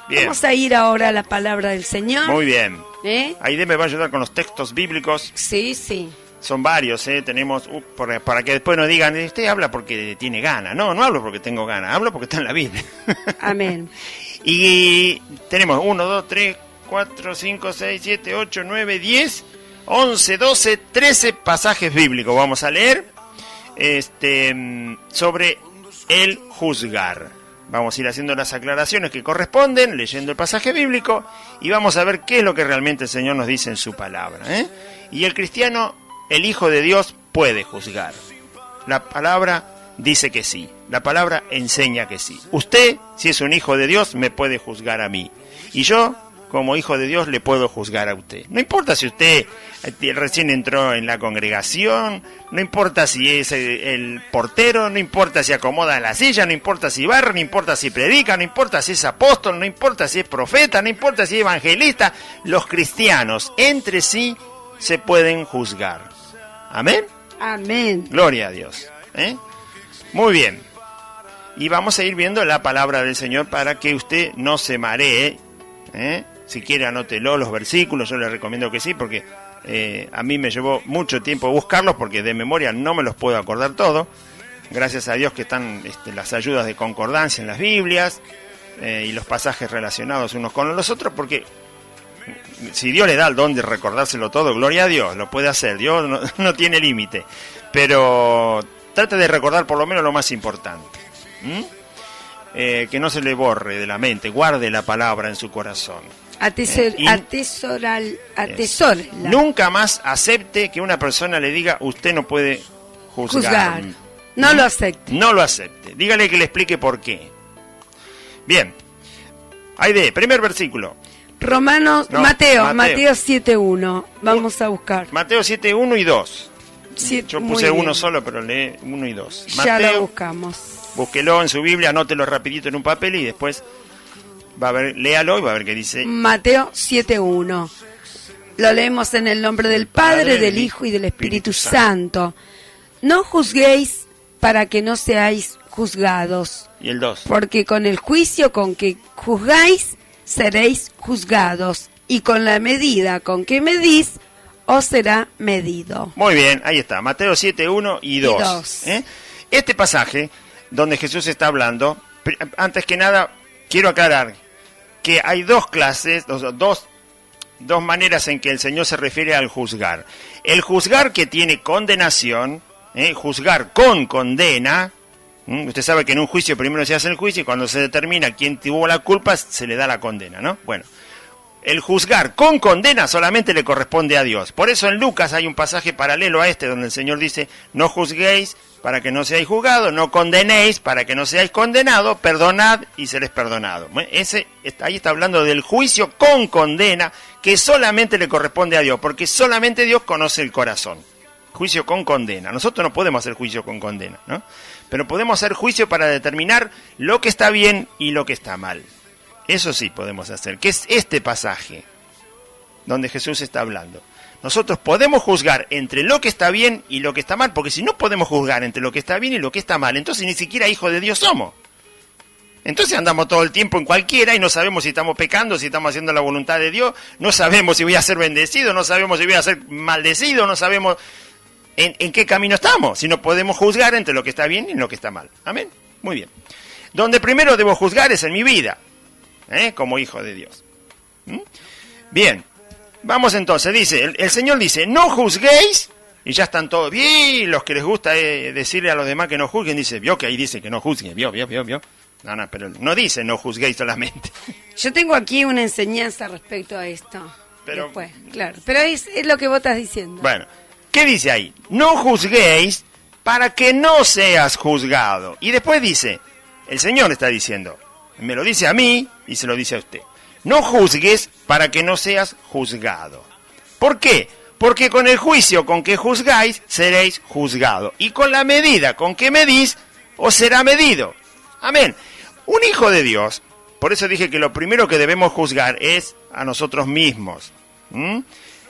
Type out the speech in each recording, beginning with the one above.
Bien. Vamos a ir ahora a la palabra del Señor. Muy bien. ¿Eh? Aide me va a ayudar con los textos bíblicos. Sí, sí. Son varios, tenemos, para que después no digan, usted habla porque tiene ganas. No, no hablo porque tengo ganas, hablo porque está en la Biblia. Amén. Y tenemos 1, 2, 3, 4, 5, 6, 7, 8, 9, 10, 11, 12, 13 pasajes bíblicos. Vamos a leer sobre el juzgar. Vamos a ir haciendo las aclaraciones que corresponden, leyendo el pasaje bíblico, y vamos a ver qué es lo que realmente el Señor nos dice en su palabra. Y el cristiano, el Hijo de Dios, puede juzgar. La palabra dice que sí. La palabra enseña que sí. Usted, si es un hijo de Dios, me puede juzgar a mí. Y yo, como hijo de Dios, le puedo juzgar a usted. No importa si usted recién entró en la congregación, no importa si es el portero, no importa si acomoda la silla, no importa si barre, no importa si predica, no importa si es apóstol, no importa si es profeta, no importa si es evangelista. Los cristianos entre sí se pueden juzgar. ¿Amén? Amén. Gloria a Dios. Muy bien. Y vamos a ir viendo la palabra del Señor para que usted no se maree. Si quiere anótelo los versículos, yo le recomiendo que sí, porque a mí me llevó mucho tiempo buscarlos, porque de memoria no me los puedo acordar todo. Gracias a Dios que están las ayudas de concordancia en las Biblias y los pasajes relacionados unos con los otros, porque si Dios le da el don de recordárselo todo, gloria a Dios, lo puede hacer. Dios no tiene límite, pero trate de recordar por lo menos lo más importante. Que no se le borre de la mente, guarde la palabra en su corazón. Atesórela. Nunca más acepte que una persona le diga, usted no puede juzgar. No lo acepte. No lo acepte. Dígale que le explique por qué. Bien. Aide, primer versículo. Mateo 7.1. Vamos a buscar. Mateo 7.1 y 2. Yo puse uno solo, pero lee 1 y 2. Ya lo buscamos. Búsquelo en su Biblia, anótelo rapidito en un papel y después va a ver, léalo y va a ver qué dice. Mateo 7.1. Lo leemos en el nombre del Padre, del Hijo y del Espíritu Santo. No juzguéis para que no seáis juzgados. Y el 2. Porque con el juicio con que juzgáis, seréis juzgados. Y con la medida con que medís, os será medido. Muy bien, ahí está. Mateo 7.1 y 2. Este pasaje donde Jesús está hablando, antes que nada, quiero aclarar que hay dos clases, dos maneras en que el Señor se refiere al juzgar. El juzgar que tiene condenación, juzgar con condena. Usted sabe que en un juicio primero se hace el juicio y cuando se determina quién tuvo la culpa, se le da la condena, ¿no? Bueno, el juzgar con condena solamente le corresponde a Dios. Por eso en Lucas hay un pasaje paralelo a este donde el Señor dice, no juzguéis para que no seáis juzgados, no condenéis para que no seáis condenados, perdonad y seréis perdonados. Ahí está hablando del juicio con condena que solamente le corresponde a Dios, porque solamente Dios conoce el corazón. Juicio con condena. Nosotros no podemos hacer juicio con condena, ¿no? Pero podemos hacer juicio para determinar lo que está bien y lo que está mal. Eso sí podemos hacer, que es este pasaje donde Jesús está hablando. Nosotros podemos juzgar entre lo que está bien y lo que está mal, porque si no podemos juzgar entre lo que está bien y lo que está mal, entonces ni siquiera hijos de Dios somos. Entonces andamos todo el tiempo en cualquiera y no sabemos si estamos pecando, si estamos haciendo la voluntad de Dios, no sabemos si voy a ser bendecido, no sabemos si voy a ser maldecido, no sabemos en qué camino estamos, si no podemos juzgar entre lo que está bien y lo que está mal. Amén. Muy bien. Donde primero debo juzgar es en mi vida, como hijo de Dios. Bien. Vamos entonces, dice, el Señor dice, no juzguéis, y ya están todos, bien, los que les gusta decirle a los demás que no juzguen, dice, vio que ahí dice que no juzguen, vio. No, pero no dice no juzguéis solamente. Yo tengo aquí una enseñanza respecto a esto. Pero, después, claro, pero es lo que vos estás diciendo. Bueno, ¿qué dice ahí? No juzguéis para que no seas juzgado. Y después dice, el Señor está diciendo, me lo dice a mí y se lo dice a usted. No juzgues para que no seas juzgado. ¿Por qué? Porque con el juicio con que juzgáis, seréis juzgados. Y con la medida con que medís, os será medido. Amén. Un hijo de Dios, por eso dije que lo primero que debemos juzgar es a nosotros mismos.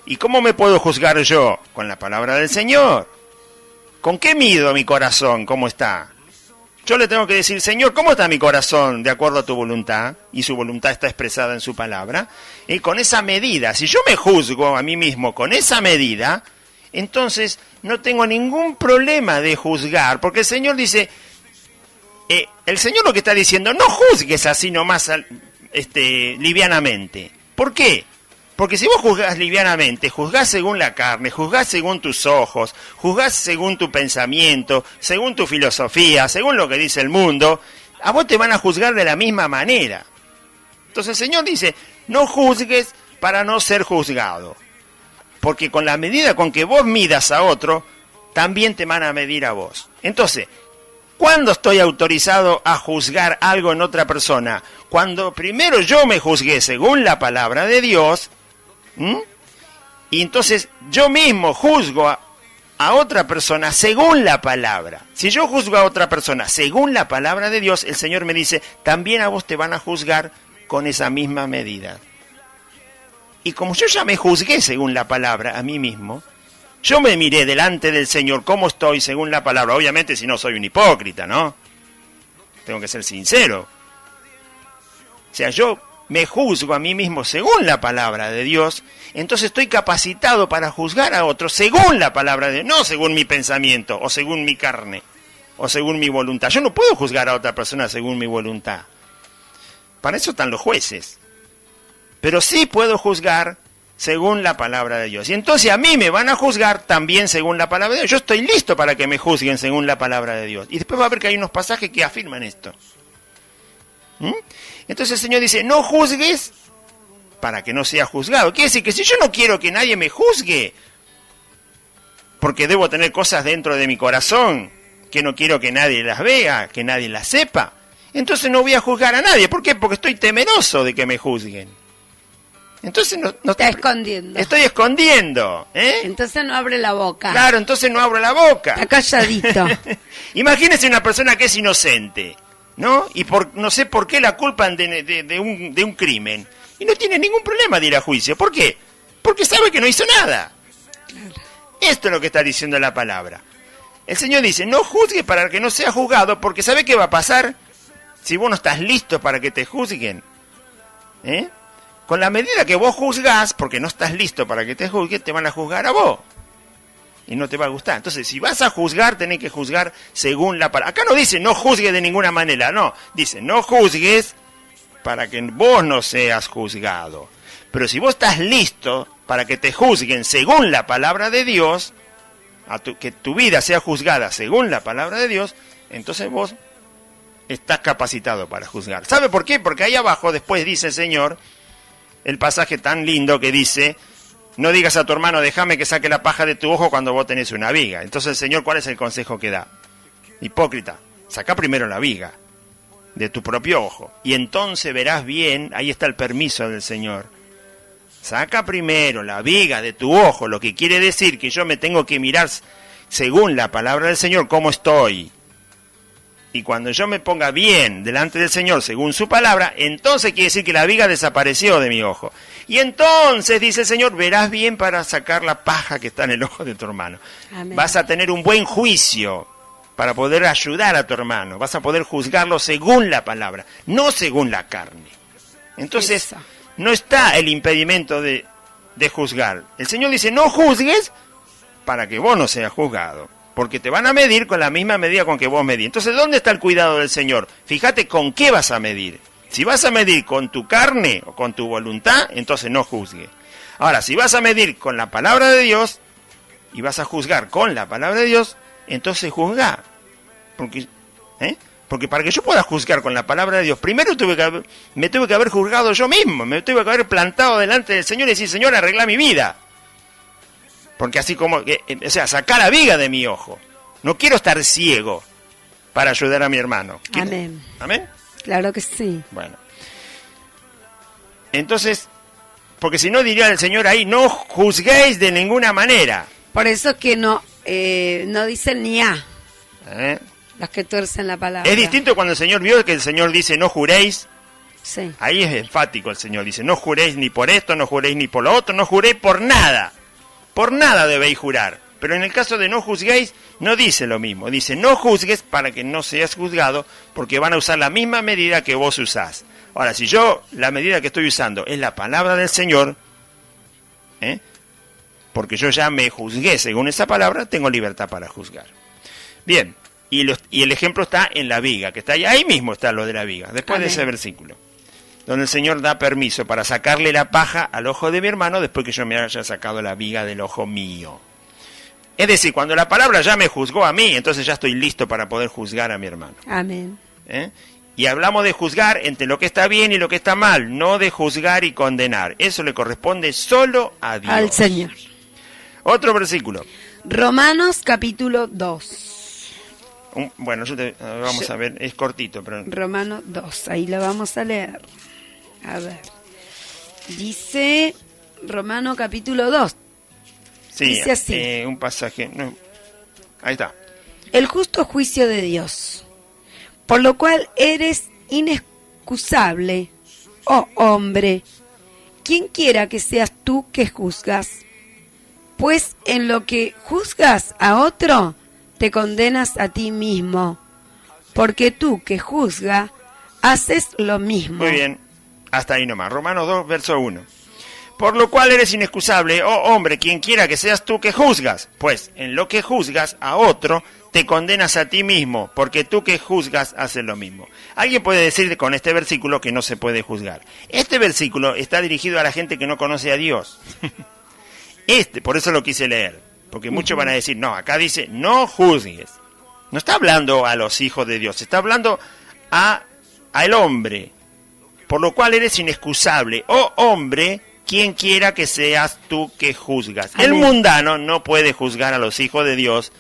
¿Y cómo me puedo juzgar yo? Con la palabra del Señor. ¿Con qué mido mi corazón? ¿Cómo está? yo le tengo que decir, Señor, ¿cómo está mi corazón de acuerdo a tu voluntad? Y su voluntad está expresada en su palabra. Y con esa medida, si yo me juzgo a mí mismo con esa medida, entonces no tengo ningún problema de juzgar, porque el Señor dice, el Señor lo que está diciendo, no juzgues así nomás livianamente. ¿Por qué? Porque si vos juzgás livianamente, juzgás según la carne, juzgás según tus ojos, juzgás según tu pensamiento, según tu filosofía, según lo que dice el mundo, a vos te van a juzgar de la misma manera. Entonces el Señor dice, no juzgues para no ser juzgado. Porque con la medida con que vos midas a otro, también te van a medir a vos. Entonces, ¿cuándo estoy autorizado a juzgar algo en otra persona? Cuando primero yo me juzgué según la palabra de Dios, y entonces yo mismo juzgo a otra persona según la palabra. Si yo juzgo a otra persona según la palabra de Dios, el Señor me dice, también a vos te van a juzgar con esa misma medida. Y como yo ya me juzgué según la palabra a mí mismo, yo me miré delante del Señor cómo estoy según la palabra. Obviamente si no soy un hipócrita, ¿no? Tengo que ser sincero. O sea, yo me juzgo a mí mismo según la palabra de Dios, entonces estoy capacitado para juzgar a otros según la palabra de Dios, no según mi pensamiento, o según mi carne, o según mi voluntad. Yo no puedo juzgar a otra persona según mi voluntad. Para eso están los jueces. Pero sí puedo juzgar según la palabra de Dios. Y entonces a mí me van a juzgar también según la palabra de Dios. Yo estoy listo para que me juzguen según la palabra de Dios. Y después va a ver que hay unos pasajes que afirman esto. Entonces el Señor dice, no juzgues para que no seas juzgado. Quiere decir que si yo no quiero que nadie me juzgue, porque debo tener cosas dentro de mi corazón que no quiero que nadie las vea, que nadie las sepa, entonces no voy a juzgar a nadie. ¿Por qué? Porque estoy temeroso de que me juzguen. Entonces no está escondiendo. Estoy escondiendo. Entonces no abre la boca. Claro, entonces no abro la boca. Está calladito. Imagínese una persona que es inocente, ¿no? Y no sé por qué la culpan de un crimen. Y no tiene ningún problema de ir a juicio. ¿Por qué? Porque sabe que no hizo nada. Claro. Esto es lo que está diciendo la palabra. El Señor dice, no juzgue para que no sea juzgado, porque ¿sabe qué va a pasar si vos no estás listo para que te juzguen? Con la medida que vos juzgás, porque no estás listo para que te juzguen, te van a juzgar a vos. Y no te va a gustar. Entonces, si vas a juzgar, tenés que juzgar según la palabra. Acá no dice no juzgue de ninguna manera, no. Dice no juzgues para que vos no seas juzgado. Pero si vos estás listo para que te juzguen según la palabra de Dios, que tu vida sea juzgada según la palabra de Dios, entonces vos estás capacitado para juzgar. ¿Sabe por qué? Porque ahí abajo después dice el Señor, el pasaje tan lindo que dice, no digas a tu hermano, déjame que saque la paja de tu ojo cuando vos tenés una viga. Entonces el Señor, ¿cuál es el consejo que da? Hipócrita, saca primero la viga de tu propio ojo, y entonces verás bien, ahí está el permiso del Señor. Saca primero la viga de tu ojo, lo que quiere decir que yo me tengo que mirar según la palabra del Señor cómo estoy. Y cuando yo me ponga bien delante del Señor según su palabra, entonces quiere decir que la viga desapareció de mi ojo. Y entonces, dice el Señor, verás bien para sacar la paja que está en el ojo de tu hermano. Amén. Vas a tener un buen juicio para poder ayudar a tu hermano. Vas a poder juzgarlo según la palabra, no según la carne. Entonces, no está el impedimento de juzgar. El Señor dice, no juzgues para que vos no seas juzgado. Porque te van a medir con la misma medida con que vos medís. Entonces, ¿dónde está el cuidado del Señor? Fíjate con qué vas a medir. Si vas a medir con tu carne o con tu voluntad, entonces no juzgue. Ahora, si vas a medir con la palabra de Dios y vas a juzgar con la palabra de Dios, entonces juzga. Porque para que yo pueda juzgar con la palabra de Dios, primero me tuve que haber juzgado yo mismo. Me tuve que haber plantado delante del Señor y decir, Señor, arregla mi vida. Porque así como, sacar la viga de mi ojo. No quiero estar ciego para ayudar a mi hermano. Amén. ¿Amén? Claro que sí. Bueno. Entonces, porque si no diría el Señor ahí, no juzguéis de ninguna manera. Por eso que no dicen ni a. Los que tuercen la palabra. Es distinto cuando el Señor vio que el Señor dice, no juréis. Sí. Ahí es enfático el Señor. Dice, no juréis ni por esto, no juréis ni por lo otro, no juréis por nada. Por nada debéis jurar. Pero en el caso de no juzguéis, no dice lo mismo. Dice, no juzgues para que no seas juzgado, porque van a usar la misma medida que vos usás. Ahora, si yo, la medida que estoy usando es la palabra del Señor, porque yo ya me juzgué según esa palabra, tengo libertad para juzgar. Bien, y el ejemplo está en la viga, que está ahí mismo está lo de la viga, después Amén. De ese versículo, donde el Señor da permiso para sacarle la paja al ojo de mi hermano después que yo me haya sacado la viga del ojo mío. Es decir, cuando la palabra ya me juzgó a mí, entonces ya estoy listo para poder juzgar a mi hermano. Amén. Y hablamos de juzgar entre lo que está bien y lo que está mal, no de juzgar y condenar. Eso le corresponde solo a Dios. Al Señor. Otro versículo. Romanos capítulo 2. Bueno, vamos a ver, es cortito. Pero... Romanos 2, ahí lo vamos a leer. A ver. Dice Romanos capítulo 2. Sí, dice así. Un pasaje. No, ahí está. El justo juicio de Dios, por lo cual eres inexcusable, oh hombre, quien quiera que seas tú que juzgas, pues en lo que juzgas a otro, te condenas a ti mismo, porque tú que juzgas, haces lo mismo. Muy bien, hasta ahí nomás. Romanos 2, verso 1. Por lo cual eres inexcusable, oh hombre, quien quiera que seas tú que juzgas, pues en lo que juzgas a otro, te condenas a ti mismo, porque tú que juzgas haces lo mismo. Alguien puede decir con este versículo que no se puede juzgar. Este versículo está dirigido a la gente que no conoce a Dios. Por eso lo quise leer, porque muchos van a decir, no, acá dice, no juzgues. No está hablando a los hijos de Dios, está hablando al hombre. Por lo cual eres inexcusable, oh hombre, quien quiera que seas tú que juzgas. Amén. El mundano no puede juzgar a los hijos de Dios.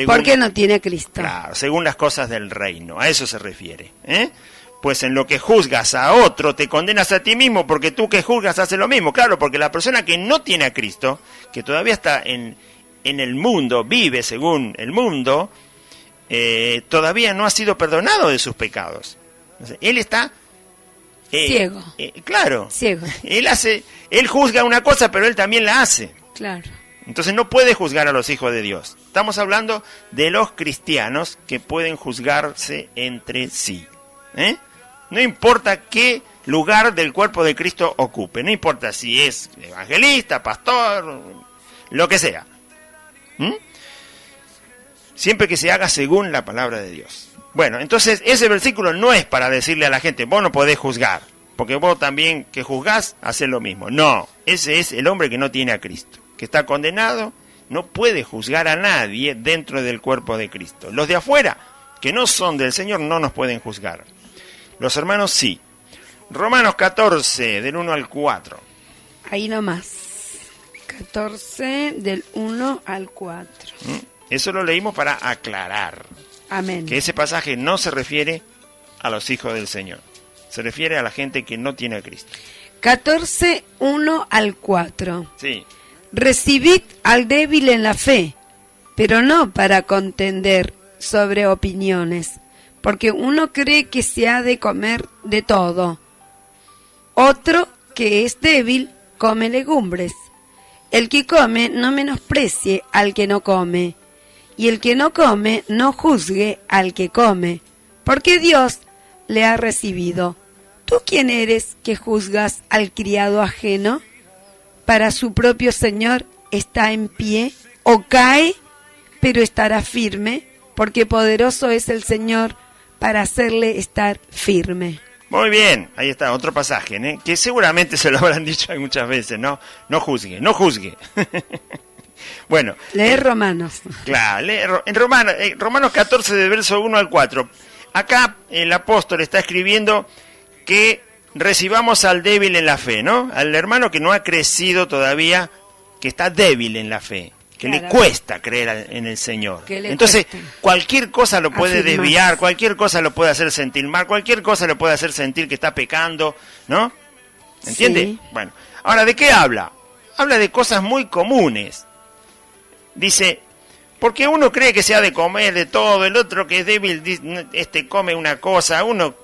Porque no tiene Cristo. Claro, según las cosas del reino, a eso se refiere. Pues en lo que juzgas a otro, te condenas a ti mismo, porque tú que juzgas haces lo mismo. Claro, porque la persona que no tiene a Cristo, que todavía está en el mundo, vive según el mundo, todavía no ha sido perdonado de sus pecados. Entonces, él está... ciego. Claro. Ciego. Él juzga una cosa, pero él también la hace. Claro. Entonces no puede juzgar a los hijos de Dios. Estamos hablando de los cristianos que pueden juzgarse entre sí. No importa qué lugar del cuerpo de Cristo ocupe. No importa si es evangelista, pastor, lo que sea. Siempre que se haga según la palabra de Dios. Bueno, entonces ese versículo no es para decirle a la gente, vos no podés juzgar, porque vos también que juzgás, hacés lo mismo. No, ese es el hombre que no tiene a Cristo, que está condenado, no puede juzgar a nadie dentro del cuerpo de Cristo. Los de afuera, que no son del Señor, no nos pueden juzgar. Los hermanos sí. Romanos 14, del 1 al 4. Ahí nomás. 14, del 1 al 4. Eso lo leímos para aclarar. Amén. Que ese pasaje no se refiere a los hijos del Señor. Se refiere a la gente que no tiene a Cristo. 14, 1 al 4. Sí. Recibid al débil en la fe, pero no para contender sobre opiniones, porque uno cree que se ha de comer de todo. Otro, que es débil, come legumbres. El que come no menosprecie al que no come, y el que no come no juzgue al que come, porque Dios le ha recibido. ¿Tú quién eres que juzgas al criado ajeno? Para su propio Señor está en pie, o cae, pero estará firme, porque poderoso es el Señor para hacerle estar firme. Muy bien, ahí está, otro pasaje, que seguramente se lo habrán dicho muchas veces, ¿no? No juzgue, no juzgue. Bueno. Leer Romanos. Claro, en Romanos 14, de verso 1 al 4. Acá el apóstol está escribiendo que recibamos al débil en la fe, ¿no? Al hermano que no ha crecido todavía, que está débil en la fe, que le cuesta creer en el Señor. Entonces, cualquier cosa lo puede desviar, cualquier cosa lo puede hacer sentir mal, cualquier cosa lo puede hacer sentir que está pecando, ¿no? ¿Entiende? Sí. Bueno, ahora, ¿de qué habla? Habla de cosas muy comunes. Dice, porque uno cree que se ha de comer de todo, el otro que es débil, come una cosa, uno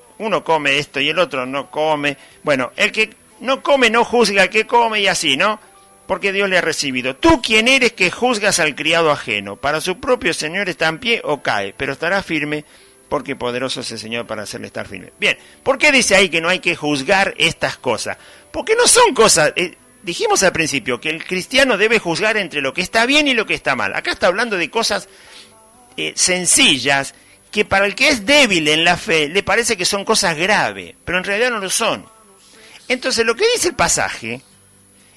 come esto y el otro no come. Bueno, el que no come no juzga al que come y así, ¿no? porque Dios le ha recibido. Tú, ¿quién eres que juzgas al criado ajeno? Para su propio Señor está en pie o cae, pero estará firme, porque poderoso es el Señor para hacerle estar firme. Bien, ¿por qué dice ahí que no hay que juzgar estas cosas? Porque no son cosas... dijimos al principio que el cristiano debe juzgar entre lo que está bien y lo que está mal. Acá está hablando de cosas sencillas, que para el que es débil en la fe le parece que son cosas graves, pero en realidad no lo son. Entonces lo que dice el pasaje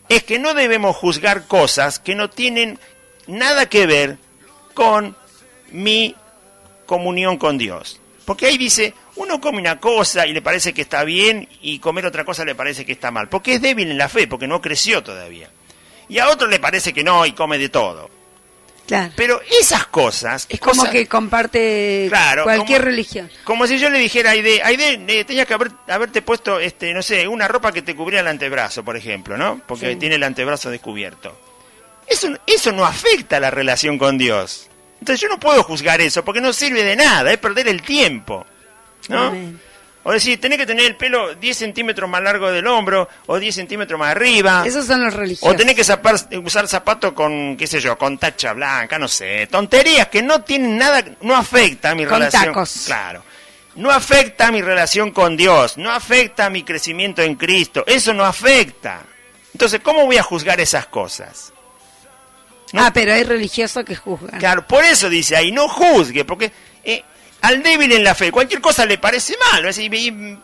es que no debemos juzgar cosas que no tienen nada que ver con mi comunión con Dios. Porque ahí dice, uno come una cosa y le parece que está bien y comer otra cosa le parece que está mal. Porque es débil en la fe, porque no creció todavía. Y a otro le parece que no y come de todo. Claro. Pero esas cosas... Es como cosas, que comparte cualquier religión. Como si yo le dijera a Aide, tenías que haberte puesto, no sé, una ropa que te cubría el antebrazo, por ejemplo, ¿no? Porque tiene el antebrazo descubierto. Eso no afecta la relación con Dios. Entonces yo no puedo juzgar eso, porque no sirve de nada, es perder el tiempo, ¿no? Amén. O decir, tenés que tener el pelo 10 centímetros más largo del hombro, o 10 centímetros más arriba. Esos son los religiosos. O tenés que usar zapatos con, qué sé yo, con tacha blanca, no sé. Tonterías que no tienen nada, no afecta a mi relación. Con tacos. Claro. No afecta a mi relación con Dios, no afecta a mi crecimiento en Cristo. Eso no afecta. Entonces, ¿cómo voy a juzgar esas cosas? ¿No? Pero hay religiosos que juzgan. Claro, por eso dice ahí, no juzgue, porque... al débil en la fe, cualquier cosa le parece malo. Es decir,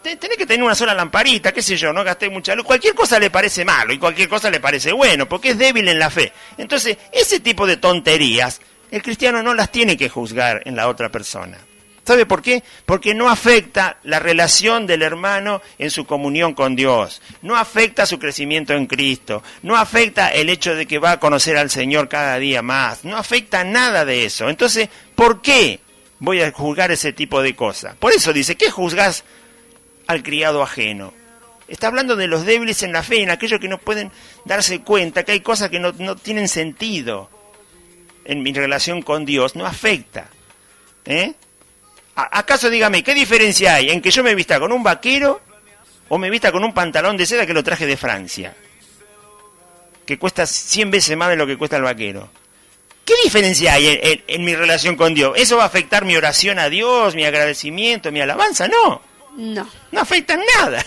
tenés que tener una sola lamparita, qué sé yo, no gasté mucha luz. Cualquier cosa le parece malo y cualquier cosa le parece bueno, porque es débil en la fe. Entonces, ese tipo de tonterías, el cristiano no las tiene que juzgar en la otra persona. ¿Sabe por qué? Porque no afecta la relación del hermano en su comunión con Dios, no afecta su crecimiento en Cristo, no afecta el hecho de que va a conocer al Señor cada día más, no afecta nada de eso. Entonces, ¿por qué voy a juzgar ese tipo de cosas? Por eso dice, ¿qué juzgás al criado ajeno? Está hablando de los débiles en la fe, en aquellos que no pueden darse cuenta que hay cosas que no tienen sentido en mi relación con Dios, no afecta. ¿Acaso, dígame, qué diferencia hay en que yo me vista con un vaquero o me vista con un pantalón de seda que lo traje de Francia? Que cuesta 100 veces más de lo que cuesta el vaquero. ¿Qué diferencia hay en mi relación con Dios? ¿Eso va a afectar mi oración a Dios, mi agradecimiento, mi alabanza? No. No afecta en nada.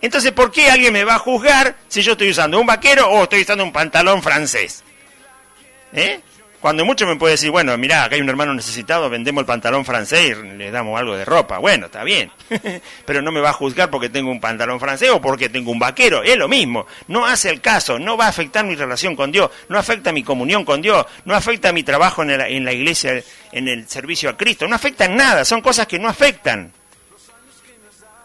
Entonces, ¿por qué alguien me va a juzgar si yo estoy usando un vaquero o estoy usando un pantalón francés? Cuando mucho me puede decir, bueno, mirá, acá hay un hermano necesitado, vendemos el pantalón francés y le damos algo de ropa. Bueno, está bien. Pero no me va a juzgar porque tengo un pantalón francés o porque tengo un vaquero. Es lo mismo. No hace el caso. No va a afectar mi relación con Dios. No afecta mi comunión con Dios. No afecta mi trabajo en la iglesia, en el servicio a Cristo. No afecta en nada. Son cosas que no afectan.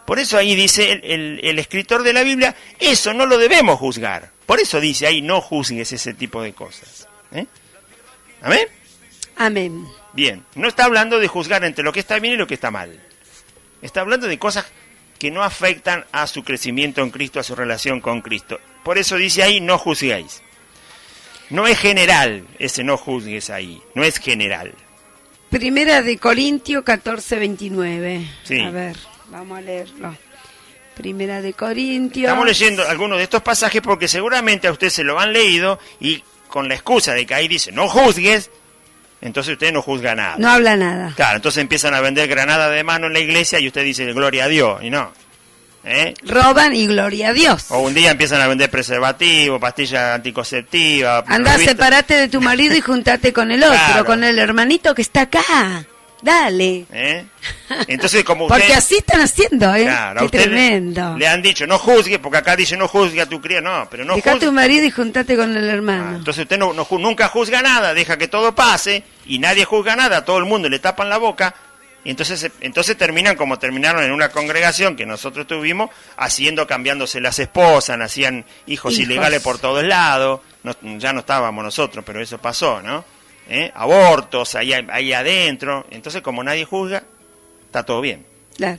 Por eso ahí dice el escritor de la Biblia, eso no lo debemos juzgar. Por eso dice ahí, no juzgues ese tipo de cosas. ¿Amén? Amén. Bien, no está hablando de juzgar entre lo que está bien y lo que está mal. Está hablando de cosas que no afectan a su crecimiento en Cristo, a su relación con Cristo. Por eso dice ahí, no juzguéis. No es general ese no juzgues ahí, no es general. Primera de Corintios 14:29. Sí. A ver, vamos a leerlo. Primera de Corintios. Estamos leyendo algunos de estos pasajes porque seguramente a usted se lo han leído y con la excusa de que ahí dice no juzgues, entonces usted no juzga nada. No habla nada. Claro, entonces empiezan a vender granada de mano en la iglesia y usted dice gloria a Dios, y no. Roban y gloria a Dios. O un día empiezan a vender preservativo, pastillas anticonceptivas. Andá, separate de tu marido y juntate con el otro, claro, con el hermanito que está acá. Dale. Entonces, como usted... Porque así están haciendo, Claro, qué tremendo. Le han dicho, no juzgue, porque acá dice no juzgue a tu criado. No, pero no juzgue. Deja a tu marido y juntate con el hermano. Entonces usted nunca juzga nada, deja que todo pase, y nadie juzga nada, a todo el mundo le tapan la boca, y entonces terminan como terminaron en una congregación que nosotros tuvimos, cambiándose las esposas, nacían hijos ilegales por todos lados, ya no estábamos nosotros, pero eso pasó, ¿no? Abortos ahí adentro. Entonces, como nadie juzga, está todo bien. Claro.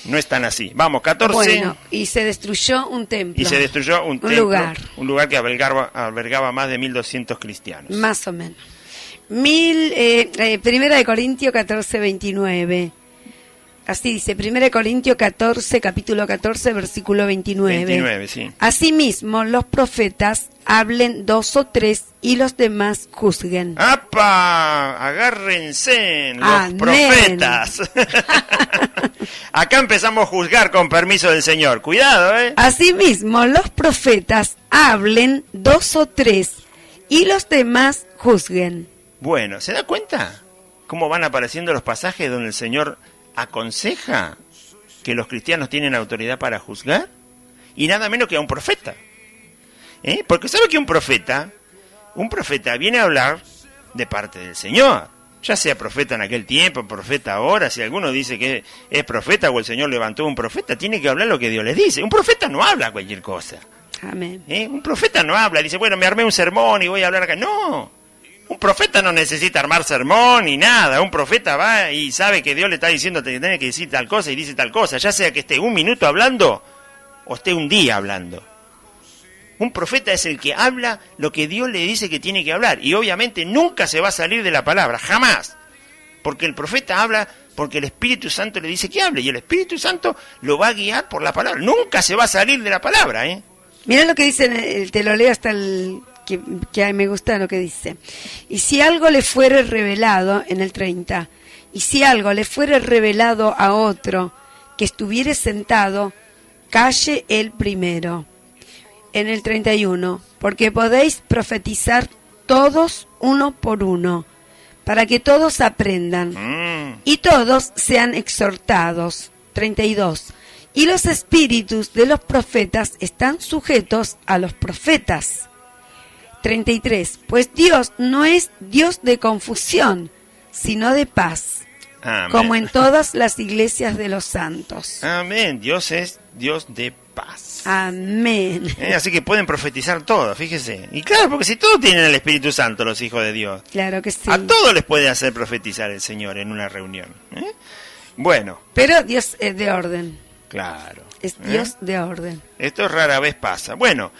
No es tan así. Vamos, 14. Bueno, y se destruyó un templo. Y se destruyó un templo, lugar que albergaba más de 1.200 cristianos. Más o menos. Primera de Corintios 14:29. Así dice, 1 Corintios 14, capítulo 14, versículo 29. 29, sí. Asimismo, los profetas hablen 2 o 3 y los demás juzguen. ¡Apa! Agárrense, los Amén. profetas. Acá empezamos a juzgar con permiso del Señor. Cuidado, ¿eh? Asimismo, los profetas hablen 2 o 3 y los demás juzguen. Bueno, ¿se da cuenta cómo van apareciendo los pasajes donde el Señor aconseja que los cristianos tienen autoridad para juzgar? Y nada menos que a un profeta. Porque sabe que un profeta viene a hablar de parte del Señor. Ya sea profeta en aquel tiempo, profeta ahora, si alguno dice que es profeta o el Señor levantó un profeta, tiene que hablar lo que Dios le dice. Un profeta no habla cualquier cosa. Amén. Un profeta no habla, dice, bueno, me armé un sermón y voy a hablar acá. No, un profeta no necesita armar sermón ni nada. Un profeta va y sabe que Dios le está diciendo que tiene que decir tal cosa y dice tal cosa, ya sea que esté un minuto hablando o esté un día hablando. Un profeta es el que habla lo que Dios le dice que tiene que hablar. Y obviamente nunca se va a salir de la palabra, jamás. Porque el profeta habla porque el Espíritu Santo le dice que hable. Y el Espíritu Santo lo va a guiar por la palabra. Nunca se va a salir de la palabra, ¿eh? Mira lo que dice, te lo leo hasta el que me gusta lo que dice. Y si algo le fuere revelado, en el 30, y si algo le fuere revelado a otro que estuviere sentado, calle él primero. En el 31, porque podéis profetizar todos uno por uno, para que todos aprendan y todos sean exhortados. 32. Y los espíritus de los profetas están sujetos a los profetas. 33. Pues Dios no es Dios de confusión, sino de paz, Amén. como en todas las iglesias de los santos. Amén. Dios es Dios de paz. Amén. Así que pueden profetizar todo, fíjese. Y claro, porque si todos tienen el Espíritu Santo, los hijos de Dios, Claro que sí. a todos les puede hacer profetizar el Señor en una reunión. Bueno, Pero Dios es de orden. claro. Es Dios de orden. Esto rara vez pasa. Bueno,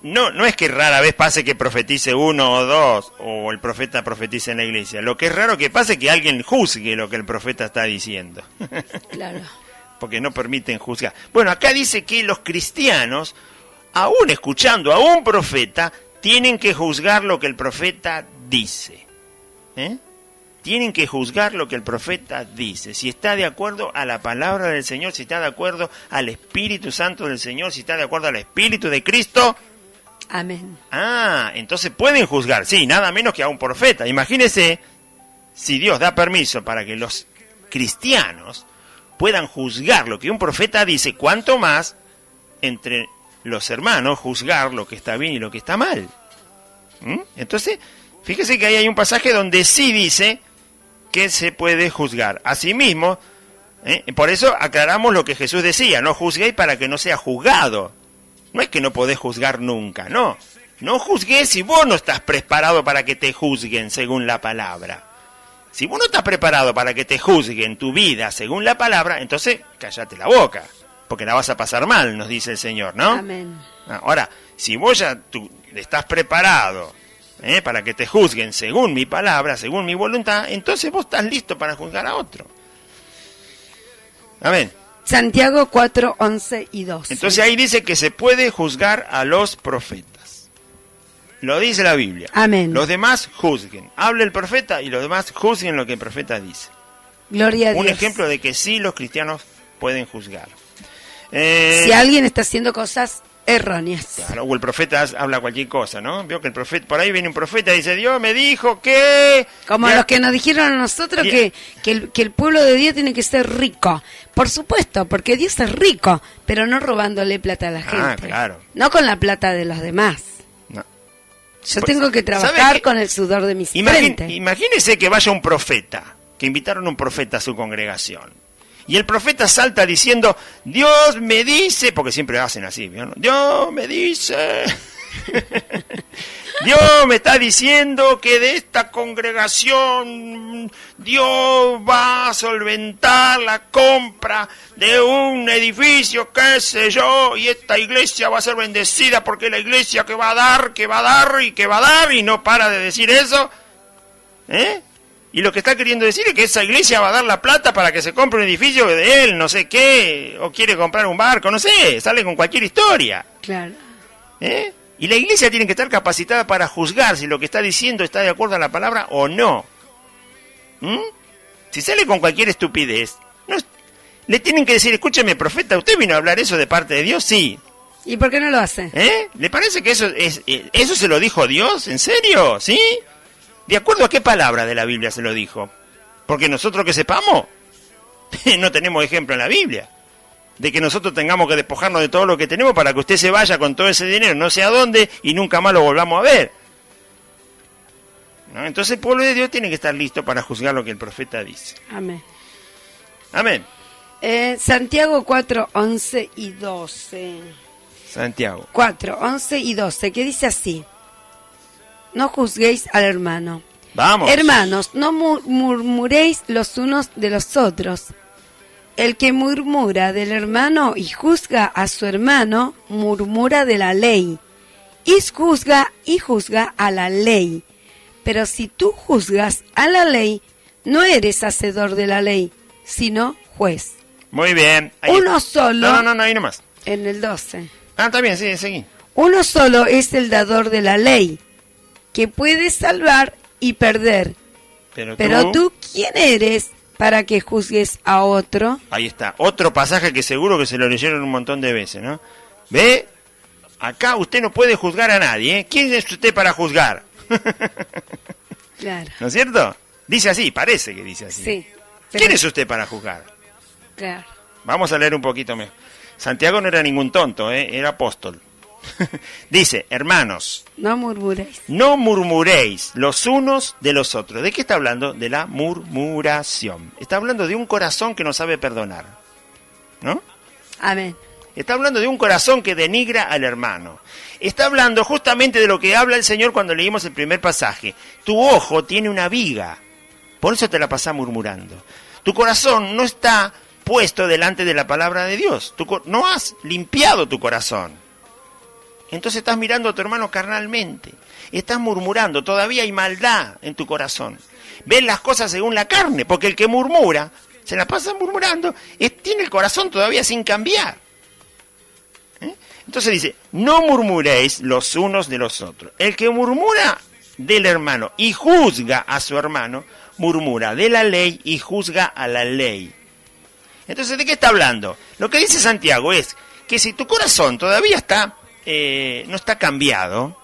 no es que rara vez pase que profetice uno o dos, o el profeta profetice en la iglesia. Lo que es raro que pase es que alguien juzgue lo que el profeta está diciendo. Claro. Porque no permiten juzgar. Bueno, acá dice que los cristianos, aún escuchando a un profeta, tienen que juzgar lo que el profeta dice. Tienen que juzgar lo que el profeta dice. Si está de acuerdo a la palabra del Señor, si está de acuerdo al Espíritu Santo del Señor, si está de acuerdo al Espíritu de Cristo. Amén. Entonces pueden juzgar, sí, nada menos que a un profeta. Imagínese si Dios da permiso para que los cristianos puedan juzgar lo que un profeta dice, cuánto más entre los hermanos juzgar lo que está bien y lo que está mal. Entonces, fíjese que ahí hay un pasaje donde sí dice que se puede juzgar. Asimismo, por eso aclaramos lo que Jesús decía, no juzguéis para que no sea juzgado. No es que no podés juzgar nunca, no. No juzgues si vos no estás preparado para que te juzguen según la palabra. Si vos no estás preparado para que te juzguen tu vida según la palabra, entonces cállate la boca, porque la vas a pasar mal, nos dice el Señor, ¿no? Amén. Ahora, si vos ya estás preparado para que te juzguen según mi palabra, según mi voluntad, entonces vos estás listo para juzgar a otro. Amén. Santiago 4, 11 y 12. Entonces ahí dice que se puede juzgar a los profetas. Lo dice la Biblia. Amén. Los demás juzguen. Hable el profeta y los demás juzguen lo que el profeta dice. Gloria a Dios. Un ejemplo de que sí los cristianos pueden juzgar. Si alguien está haciendo cosas erróneas. Claro, o el profeta habla cualquier cosa, ¿no? Veo que el profeta, por ahí viene un profeta y dice, Dios me dijo que... Como los que nos dijeron a nosotros que el pueblo de Dios tiene que ser rico. Por supuesto, porque Dios es rico, pero no robándole plata a la gente. Claro. No con la plata de los demás. No. Yo Pues, tengo que trabajar con el sudor de mis frente. Imagínese que vaya un profeta, que invitaron a un profeta a su congregación. Y el profeta salta diciendo, Dios me dice, porque siempre hacen así, ¿no? Dios me dice, Dios me está diciendo que de esta congregación Dios va a solventar la compra de un edificio, qué sé yo, y esta iglesia va a ser bendecida porque es la iglesia que va a dar, que va a dar y que va a dar, y no para de decir eso. Y lo que está queriendo decir es que esa iglesia va a dar la plata para que se compre un edificio de él, no sé qué, o quiere comprar un barco, no sé, sale con cualquier historia. Claro. Y la iglesia tiene que estar capacitada para juzgar si lo que está diciendo está de acuerdo a la palabra o no. Si sale con cualquier estupidez, le tienen que decir, escúcheme, profeta, ¿usted vino a hablar eso de parte de Dios? Sí. ¿Y por qué no lo hace? ¿Le parece que eso se lo dijo Dios? ¿En serio? ¿Sí? ¿De acuerdo a qué palabra de la Biblia se lo dijo? Porque nosotros que sepamos, no tenemos ejemplo en la Biblia de que nosotros tengamos que despojarnos de todo lo que tenemos para que usted se vaya con todo ese dinero, no sé a dónde, y nunca más lo volvamos a ver. ¿No? Entonces el pueblo de Dios tiene que estar listo para juzgar lo que el profeta dice. Amén. Amén. Santiago 4, 11 y 12. Santiago 4, 11 y 12, que dice así: no juzguéis al hermano. Vamos. Hermanos, no murmuréis los unos de los otros. El que murmura del hermano y juzga a su hermano, murmura de la ley, y juzga a la ley. Pero si tú juzgas a la ley, no eres hacedor de la ley, sino juez. Muy bien. Uno solo. No, ahí nomás. En el 12. Está bien, sí, seguí. Uno solo es el dador de la ley, que puede salvar y perder. Pero tú, ¿quién eres para que juzgues a otro? Ahí está, otro pasaje que seguro que se lo leyeron un montón de veces, ¿no? ¿Ve? Acá usted no puede juzgar a nadie, ¿eh? ¿Quién es usted para juzgar? Claro. ¿No es cierto? Dice así, parece que dice así. Sí. ¿Quién es usted para juzgar? Claro. Vamos a leer un poquito mejor. Santiago no era ningún tonto, era apóstol. Dice, hermanos, no murmuréis. No murmuréis los unos de los otros. ¿De qué está hablando? De la murmuración. Está hablando de un corazón que no sabe perdonar, ¿no? Amén. Está hablando de un corazón que denigra al hermano. Está hablando justamente de lo que habla el Señor cuando leímos el primer pasaje. Tu ojo tiene una viga, por eso te la pasás murmurando. Tu corazón no está puesto delante de la palabra de Dios. No has limpiado tu corazón. Entonces estás mirando a tu hermano carnalmente. Estás murmurando. Todavía hay maldad en tu corazón. Ves las cosas según la carne, porque el que murmura, se la pasa murmurando, tiene el corazón todavía sin cambiar. Entonces dice, no murmuréis los unos de los otros. El que murmura del hermano y juzga a su hermano, murmura de la ley y juzga a la ley. Entonces, ¿de qué está hablando? Lo que dice Santiago es que si tu corazón todavía no está cambiado,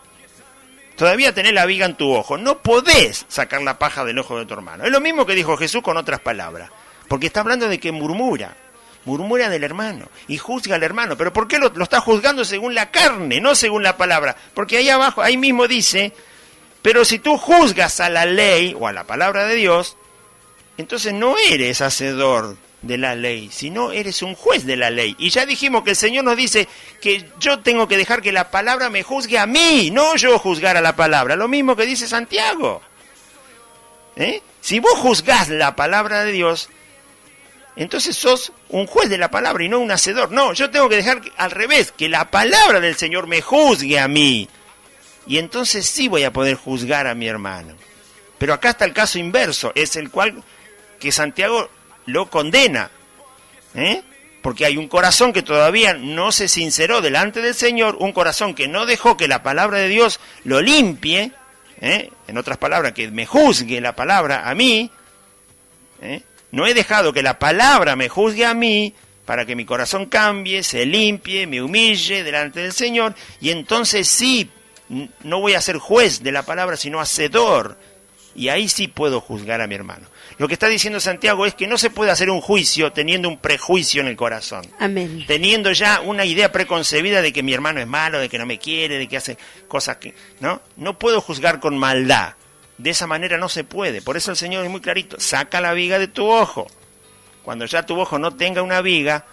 todavía tenés la viga en tu ojo, no podés sacar la paja del ojo de tu hermano. Es lo mismo que dijo Jesús con otras palabras, porque está hablando de que murmura del hermano y juzga al hermano. ¿Pero por qué lo está juzgando según la carne, no según la palabra? Porque ahí abajo, ahí mismo dice, pero si tú juzgas a la ley o a la palabra de Dios, entonces no eres hacedor de la ley, sino eres un juez de la ley. Y ya dijimos que el Señor nos dice que yo tengo que dejar que la palabra me juzgue a mí, no yo juzgar a la palabra. Lo mismo que dice Santiago. Si vos juzgás la palabra de Dios, entonces sos un juez de la palabra y no un hacedor. No, yo tengo que dejar al revés, que la palabra del Señor me juzgue a mí. Y entonces sí voy a poder juzgar a mi hermano. Pero acá está el caso inverso, es el cual que Santiago lo condena, porque hay un corazón que todavía no se sinceró delante del Señor, un corazón que no dejó que la palabra de Dios lo limpie, en otras palabras, que me juzgue la palabra a mí, no he dejado que la palabra me juzgue a mí, para que mi corazón cambie, se limpie, me humille delante del Señor, y entonces sí, no voy a ser juez de la palabra, sino hacedor, y ahí sí puedo juzgar a mi hermano. Lo que está diciendo Santiago es que no se puede hacer un juicio teniendo un prejuicio en el corazón. Amén. Teniendo ya una idea preconcebida de que mi hermano es malo, de que no me quiere, de que hace cosas que... No puedo juzgar con maldad. De esa manera no se puede. Por eso el Señor es muy clarito. Saca la viga de tu ojo. Cuando ya tu ojo no tenga una viga,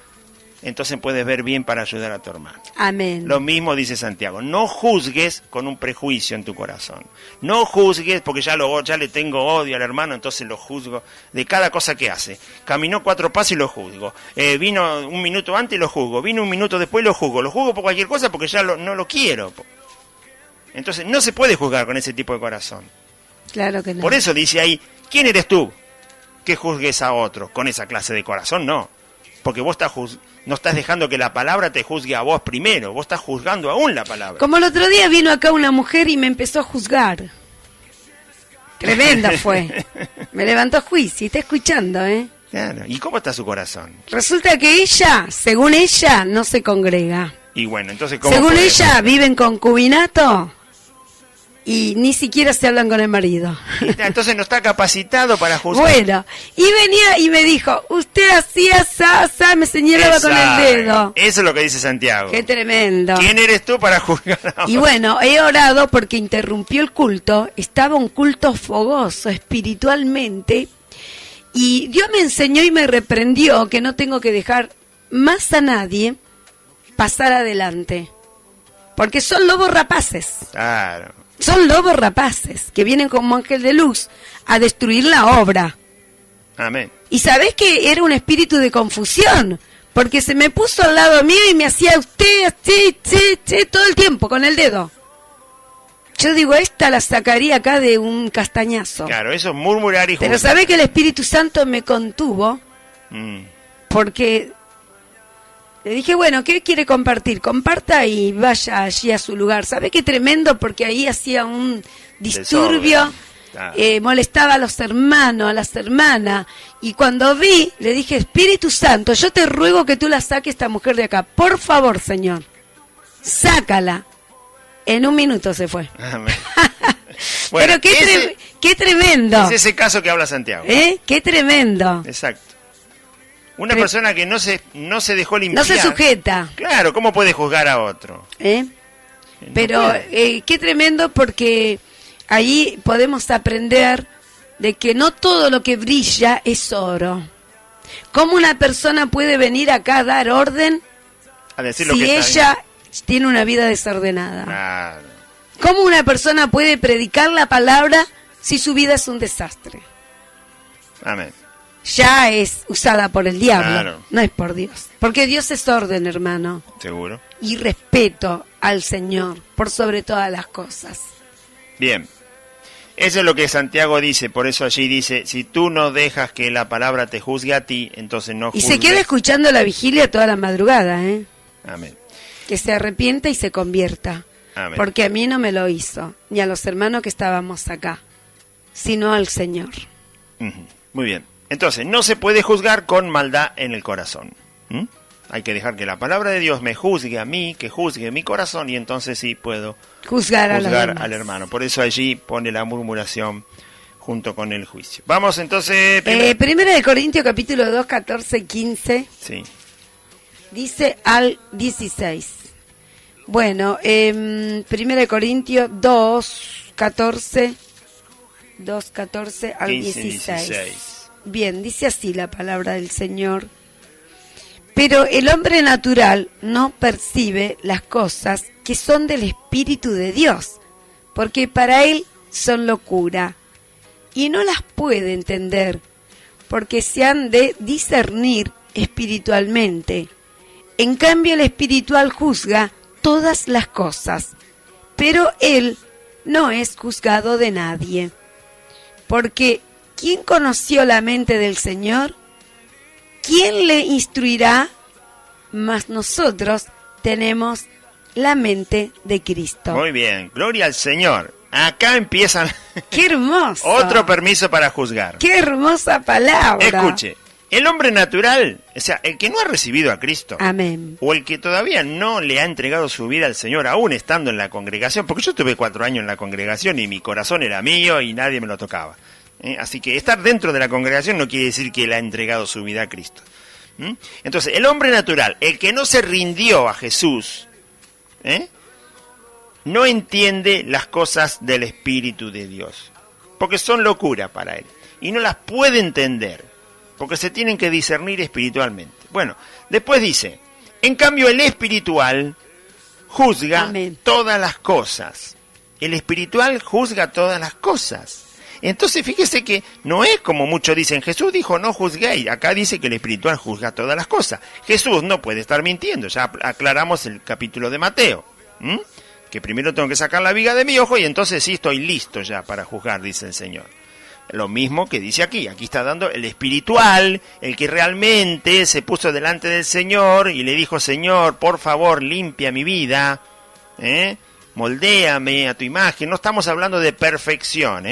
entonces puedes ver bien para ayudar a tu hermano. Amén. Lo mismo dice Santiago, no juzgues con un prejuicio en tu corazón. No juzgues porque ya le tengo odio al hermano, entonces lo juzgo de cada cosa que hace. Caminó 4 pasos y lo juzgo. Vino un minuto antes y lo juzgo. Vino un minuto después y lo juzgo. Lo juzgo por cualquier cosa porque ya no lo quiero. Entonces no se puede juzgar con ese tipo de corazón. Claro que no. Por eso dice ahí ¿Quién eres tú que juzgues a otro con esa clase de corazón? No, porque vos no estás dejando que la palabra te juzgue a vos primero, vos estás juzgando aún la palabra. Como el otro día vino acá una mujer y me empezó a juzgar. Tremenda fue. Me levantó juicio y está escuchando, ¿eh? Claro. ¿Y cómo está su corazón? Resulta que ella, según ella, no se congrega. Y bueno, entonces ¿cómo? Según ella, vive en concubinato y ni siquiera se hablan con el marido. Entonces no está capacitado para juzgar. Bueno, y venía y me dijo, usted hacía sa, me señalaba con el dedo. Eso es lo que dice Santiago. Qué tremendo. ¿Quién eres tú para juzgar a otro? Y bueno, he orado porque interrumpió el culto, estaba un culto fogoso espiritualmente, y Dios me enseñó y me reprendió que no tengo que dejar más a nadie pasar adelante, porque son lobos rapaces. Claro. Son lobos rapaces que vienen como ángel de luz a destruir la obra. Amén. Y sabés que era un espíritu de confusión, porque se me puso al lado mío y me hacía usted así, todo el tiempo con el dedo. Yo digo, esta la sacaría acá de un castañazo. Claro, eso es murmurar y juzgar. Pero sabés que el Espíritu Santo me contuvo, porque le dije, bueno, ¿qué quiere compartir? Comparta y vaya allí a su lugar. ¿Sabe qué tremendo? Porque ahí hacía un disturbio, molestaba a los hermanos, a las hermanas. Y cuando vi, le dije, Espíritu Santo, yo te ruego que tú la saques esta mujer de acá. Por favor, Señor, sácala. En un minuto se fue. Amén. Bueno, pero qué tremendo. Es ese caso que habla Santiago. Qué tremendo. Exacto. Una persona que no se dejó limpiar. No se sujeta. Claro, ¿cómo puede juzgar a otro? Pero qué tremendo, porque ahí podemos aprender de que no todo lo que brilla es oro. ¿Cómo una persona puede venir acá a dar orden a decir si lo que ella tiene una vida desordenada? Claro. ¿Cómo una persona puede predicar la palabra si su vida es un desastre? Amén. Ya es usada por el diablo, claro. No es por Dios. Porque Dios es orden, hermano. Seguro. Y respeto al Señor por sobre todas las cosas. Bien. Eso es lo que Santiago dice, por eso allí dice, si tú no dejas que la palabra te juzgue a ti, entonces no juzgues. Y se queda escuchando la vigilia toda la madrugada, ¿eh? Amén. Que se arrepienta y se convierta. Amén. Porque a mí no me lo hizo, ni a los hermanos que estábamos acá, sino al Señor. Muy bien. Entonces, no se puede juzgar con maldad en el corazón. Hay que dejar que la palabra de Dios me juzgue a mí, que juzgue mi corazón, y entonces sí puedo juzgar al hermano. Por eso allí pone la murmuración junto con el juicio. Vamos entonces... Primera de Corintios capítulo 2, 14 y 15. Sí. Dice al 16. Bueno, Primera de Corintios 2, 14 al 15, 16. 16. Bien, dice así la palabra del Señor. Pero el hombre natural no percibe las cosas que son del Espíritu de Dios, porque para él son locura, y no las puede entender, porque se han de discernir espiritualmente. En cambio, el espiritual juzga todas las cosas, pero él no es juzgado de nadie. Porque ¿quién conoció la mente del Señor? ¿Quién le instruirá? Mas nosotros tenemos la mente de Cristo. Muy bien, gloria al Señor. Acá empiezan... ¡Qué hermoso! Otro permiso para juzgar. ¡Qué hermosa palabra! Escuche, el hombre natural, o sea, el que no ha recibido a Cristo, amén, o el que todavía no le ha entregado su vida al Señor, aún estando en la congregación, porque yo estuve 4 años en la congregación y mi corazón era mío y nadie me lo tocaba. Así que estar dentro de la congregación no quiere decir que él ha entregado su vida a Cristo. Entonces, el hombre natural, el que no se rindió a Jesús, no entiende las cosas del Espíritu de Dios, porque son locura para él, y no las puede entender, porque se tienen que discernir espiritualmente. Bueno, después dice, en cambio el espiritual juzga amén, todas las cosas. El espiritual juzga todas las cosas. Entonces fíjese que no es como muchos dicen, Jesús dijo no juzguéis, acá dice que el espiritual juzga todas las cosas. Jesús no puede estar mintiendo, ya aclaramos el capítulo de Mateo, que primero tengo que sacar la viga de mi ojo y entonces sí estoy listo ya para juzgar, dice el Señor. lo mismo que dice aquí. Aquí está dando el espiritual, el que realmente se puso delante del Señor y le dijo: Señor, por favor, limpia mi vida, moldéame a tu imagen. No estamos hablando de perfección,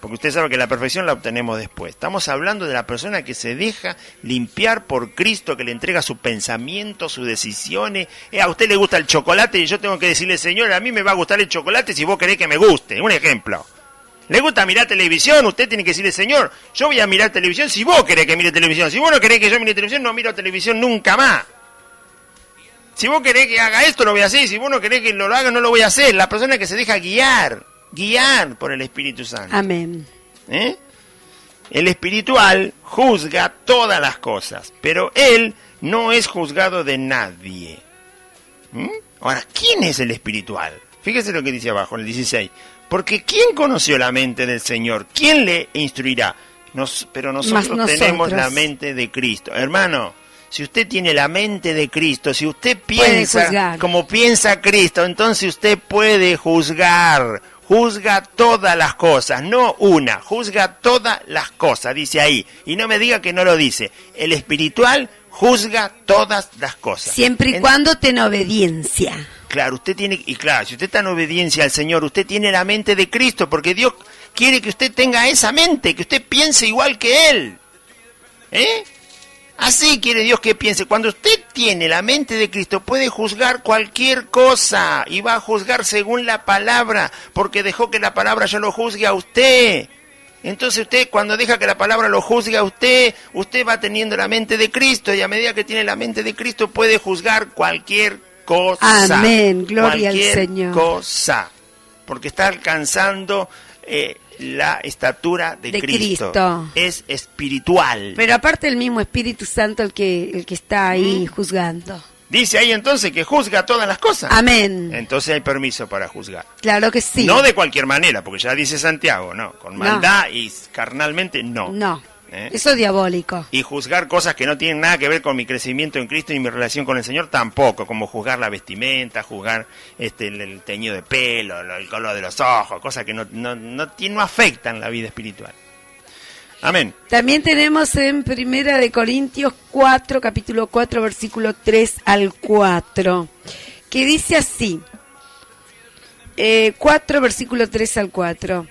porque usted sabe que la perfección la obtenemos después. Estamos hablando de la persona que se deja limpiar por Cristo, que le entrega su pensamiento, sus decisiones. A usted le gusta el chocolate y yo tengo que decirle: Señor, a mí me va a gustar el chocolate si vos querés que me guste. Un ejemplo. ¿Le gusta mirar televisión? Usted tiene que decirle: Señor, yo voy a mirar televisión si vos querés que mire televisión. Si vos no querés que yo mire televisión, no miro televisión nunca más. Si vos querés que haga esto, lo voy a hacer. Si vos no querés que lo haga, no lo voy a hacer. La persona que se deja guiar por el Espíritu Santo. Amén. El espiritual juzga todas las cosas, pero él no es juzgado de nadie. Ahora, ¿quién es el espiritual? Fíjese lo que dice abajo, en el 16. Porque ¿quién conoció la mente del Señor? ¿Quién le instruirá? Pero nosotros tenemos la mente de Cristo. Hermano, si usted tiene la mente de Cristo, si usted piensa como piensa Cristo, entonces usted puede juzgar. Juzga todas las cosas, no una, juzga todas las cosas, dice ahí. Y no me diga que no lo dice. El espiritual juzga todas las cosas. Siempre y cuando esté en obediencia. Claro, usted tiene, y claro, si usted está en obediencia al Señor, usted tiene la mente de Cristo, porque Dios quiere que usted tenga esa mente, que usted piense igual que Él. Así quiere Dios que piense. Cuando usted tiene la mente de Cristo, puede juzgar cualquier cosa y va a juzgar según la palabra, porque dejó que la palabra ya lo juzgue a usted. Entonces usted, cuando deja que la palabra lo juzgue a usted, usted va teniendo la mente de Cristo, y a medida que tiene la mente de Cristo puede juzgar cualquier cosa. Amén, gloria al Señor. Cosa, porque está alcanzando la estatura de Cristo. Es espiritual. Pero aparte el mismo Espíritu Santo el que está ahí juzgando. Dice ahí entonces que juzga todas las cosas. Amén. Entonces hay permiso para juzgar. Claro que sí. No de cualquier manera, porque ya dice Santiago, no, con maldad y carnalmente no. No. Eso es diabólico. Y juzgar cosas que no tienen nada que ver con mi crecimiento en Cristo y mi relación con el Señor tampoco, como juzgar la vestimenta, juzgar el teñido de pelo, el color de los ojos, cosas que no afectan la vida espiritual. Amén. También tenemos en Primera de Corintios 4, capítulo 4, versículo 3 al 4, que dice así, 4, versículo 3 al 4,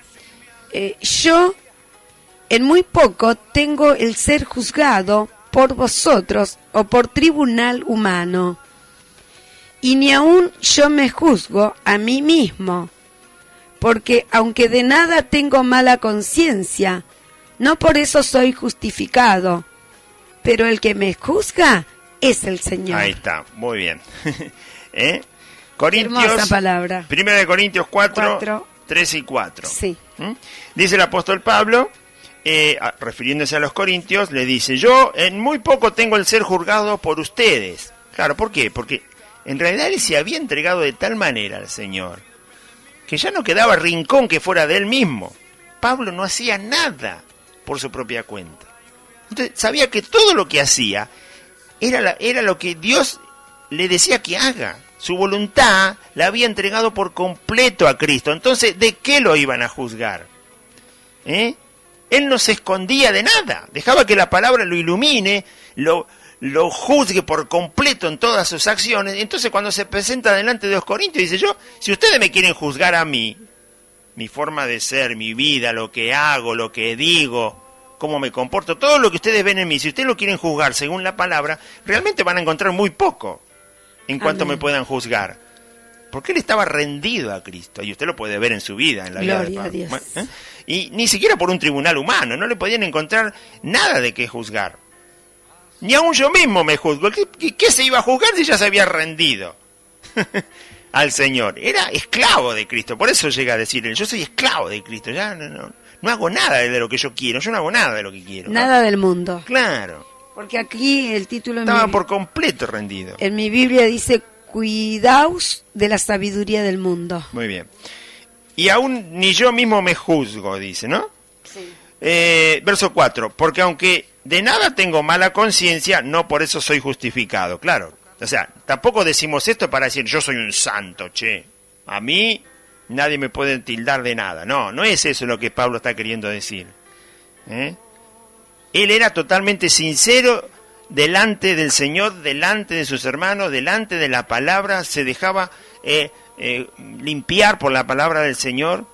yo en muy poco tengo el ser juzgado por vosotros o por tribunal humano, y ni aun yo me juzgo a mí mismo, porque aunque de nada tengo mala conciencia, no por eso soy justificado, pero el que me juzga es el Señor. Ahí está, muy bien. Corintios, hermosa palabra. 1 Corintios 4, 3 y 4. Sí. Dice el apóstol Pablo, refiriéndose a los corintios, le dice: yo en muy poco tengo el ser juzgado por ustedes. Claro, ¿por qué? Porque en realidad él se había entregado de tal manera al Señor que ya no quedaba rincón que fuera de él mismo. Pablo no hacía nada por su propia cuenta. Entonces sabía que todo lo que hacía era lo que Dios le decía que haga. Su voluntad la había entregado por completo a Cristo. Entonces, ¿de qué lo iban a juzgar? Él no se escondía de nada. Dejaba que la palabra lo ilumine, lo juzgue por completo en todas sus acciones. Entonces, cuando se presenta delante de los corintios, dice: si ustedes me quieren juzgar a mí, mi forma de ser, mi vida, lo que hago, lo que digo, cómo me comporto, todo lo que ustedes ven en mí, si ustedes lo quieren juzgar según la palabra, realmente van a encontrar muy poco en cuanto me puedan juzgar. Porque él estaba rendido a Cristo, y usted lo puede ver en su vida, en la vida de Pablo. Gloria a Dios. Y ni siquiera por un tribunal humano, no le podían encontrar nada de qué juzgar. Ni aún yo mismo me juzgo. ¿Qué se iba a juzgar si ya se había rendido al Señor? Era esclavo de Cristo, por eso llega a decir: yo soy esclavo de Cristo, ya no hago nada de lo que yo quiero, yo no hago nada de lo que quiero. Nada del mundo. Claro. Porque aquí el título estaba por completo rendido. En mi Biblia dice: cuidaos de la sabiduría del mundo. Muy bien. Y aún ni yo mismo me juzgo, dice, ¿no? Sí. Verso 4, porque aunque de nada tengo mala conciencia, no por eso soy justificado. Claro, o sea, tampoco decimos esto para decir: yo soy un santo, che. A mí nadie me puede tildar de nada. No es eso lo que Pablo está queriendo decir. Él era totalmente sincero delante del Señor, delante de sus hermanos, delante de la palabra, se dejaba limpiar por la palabra del Señor,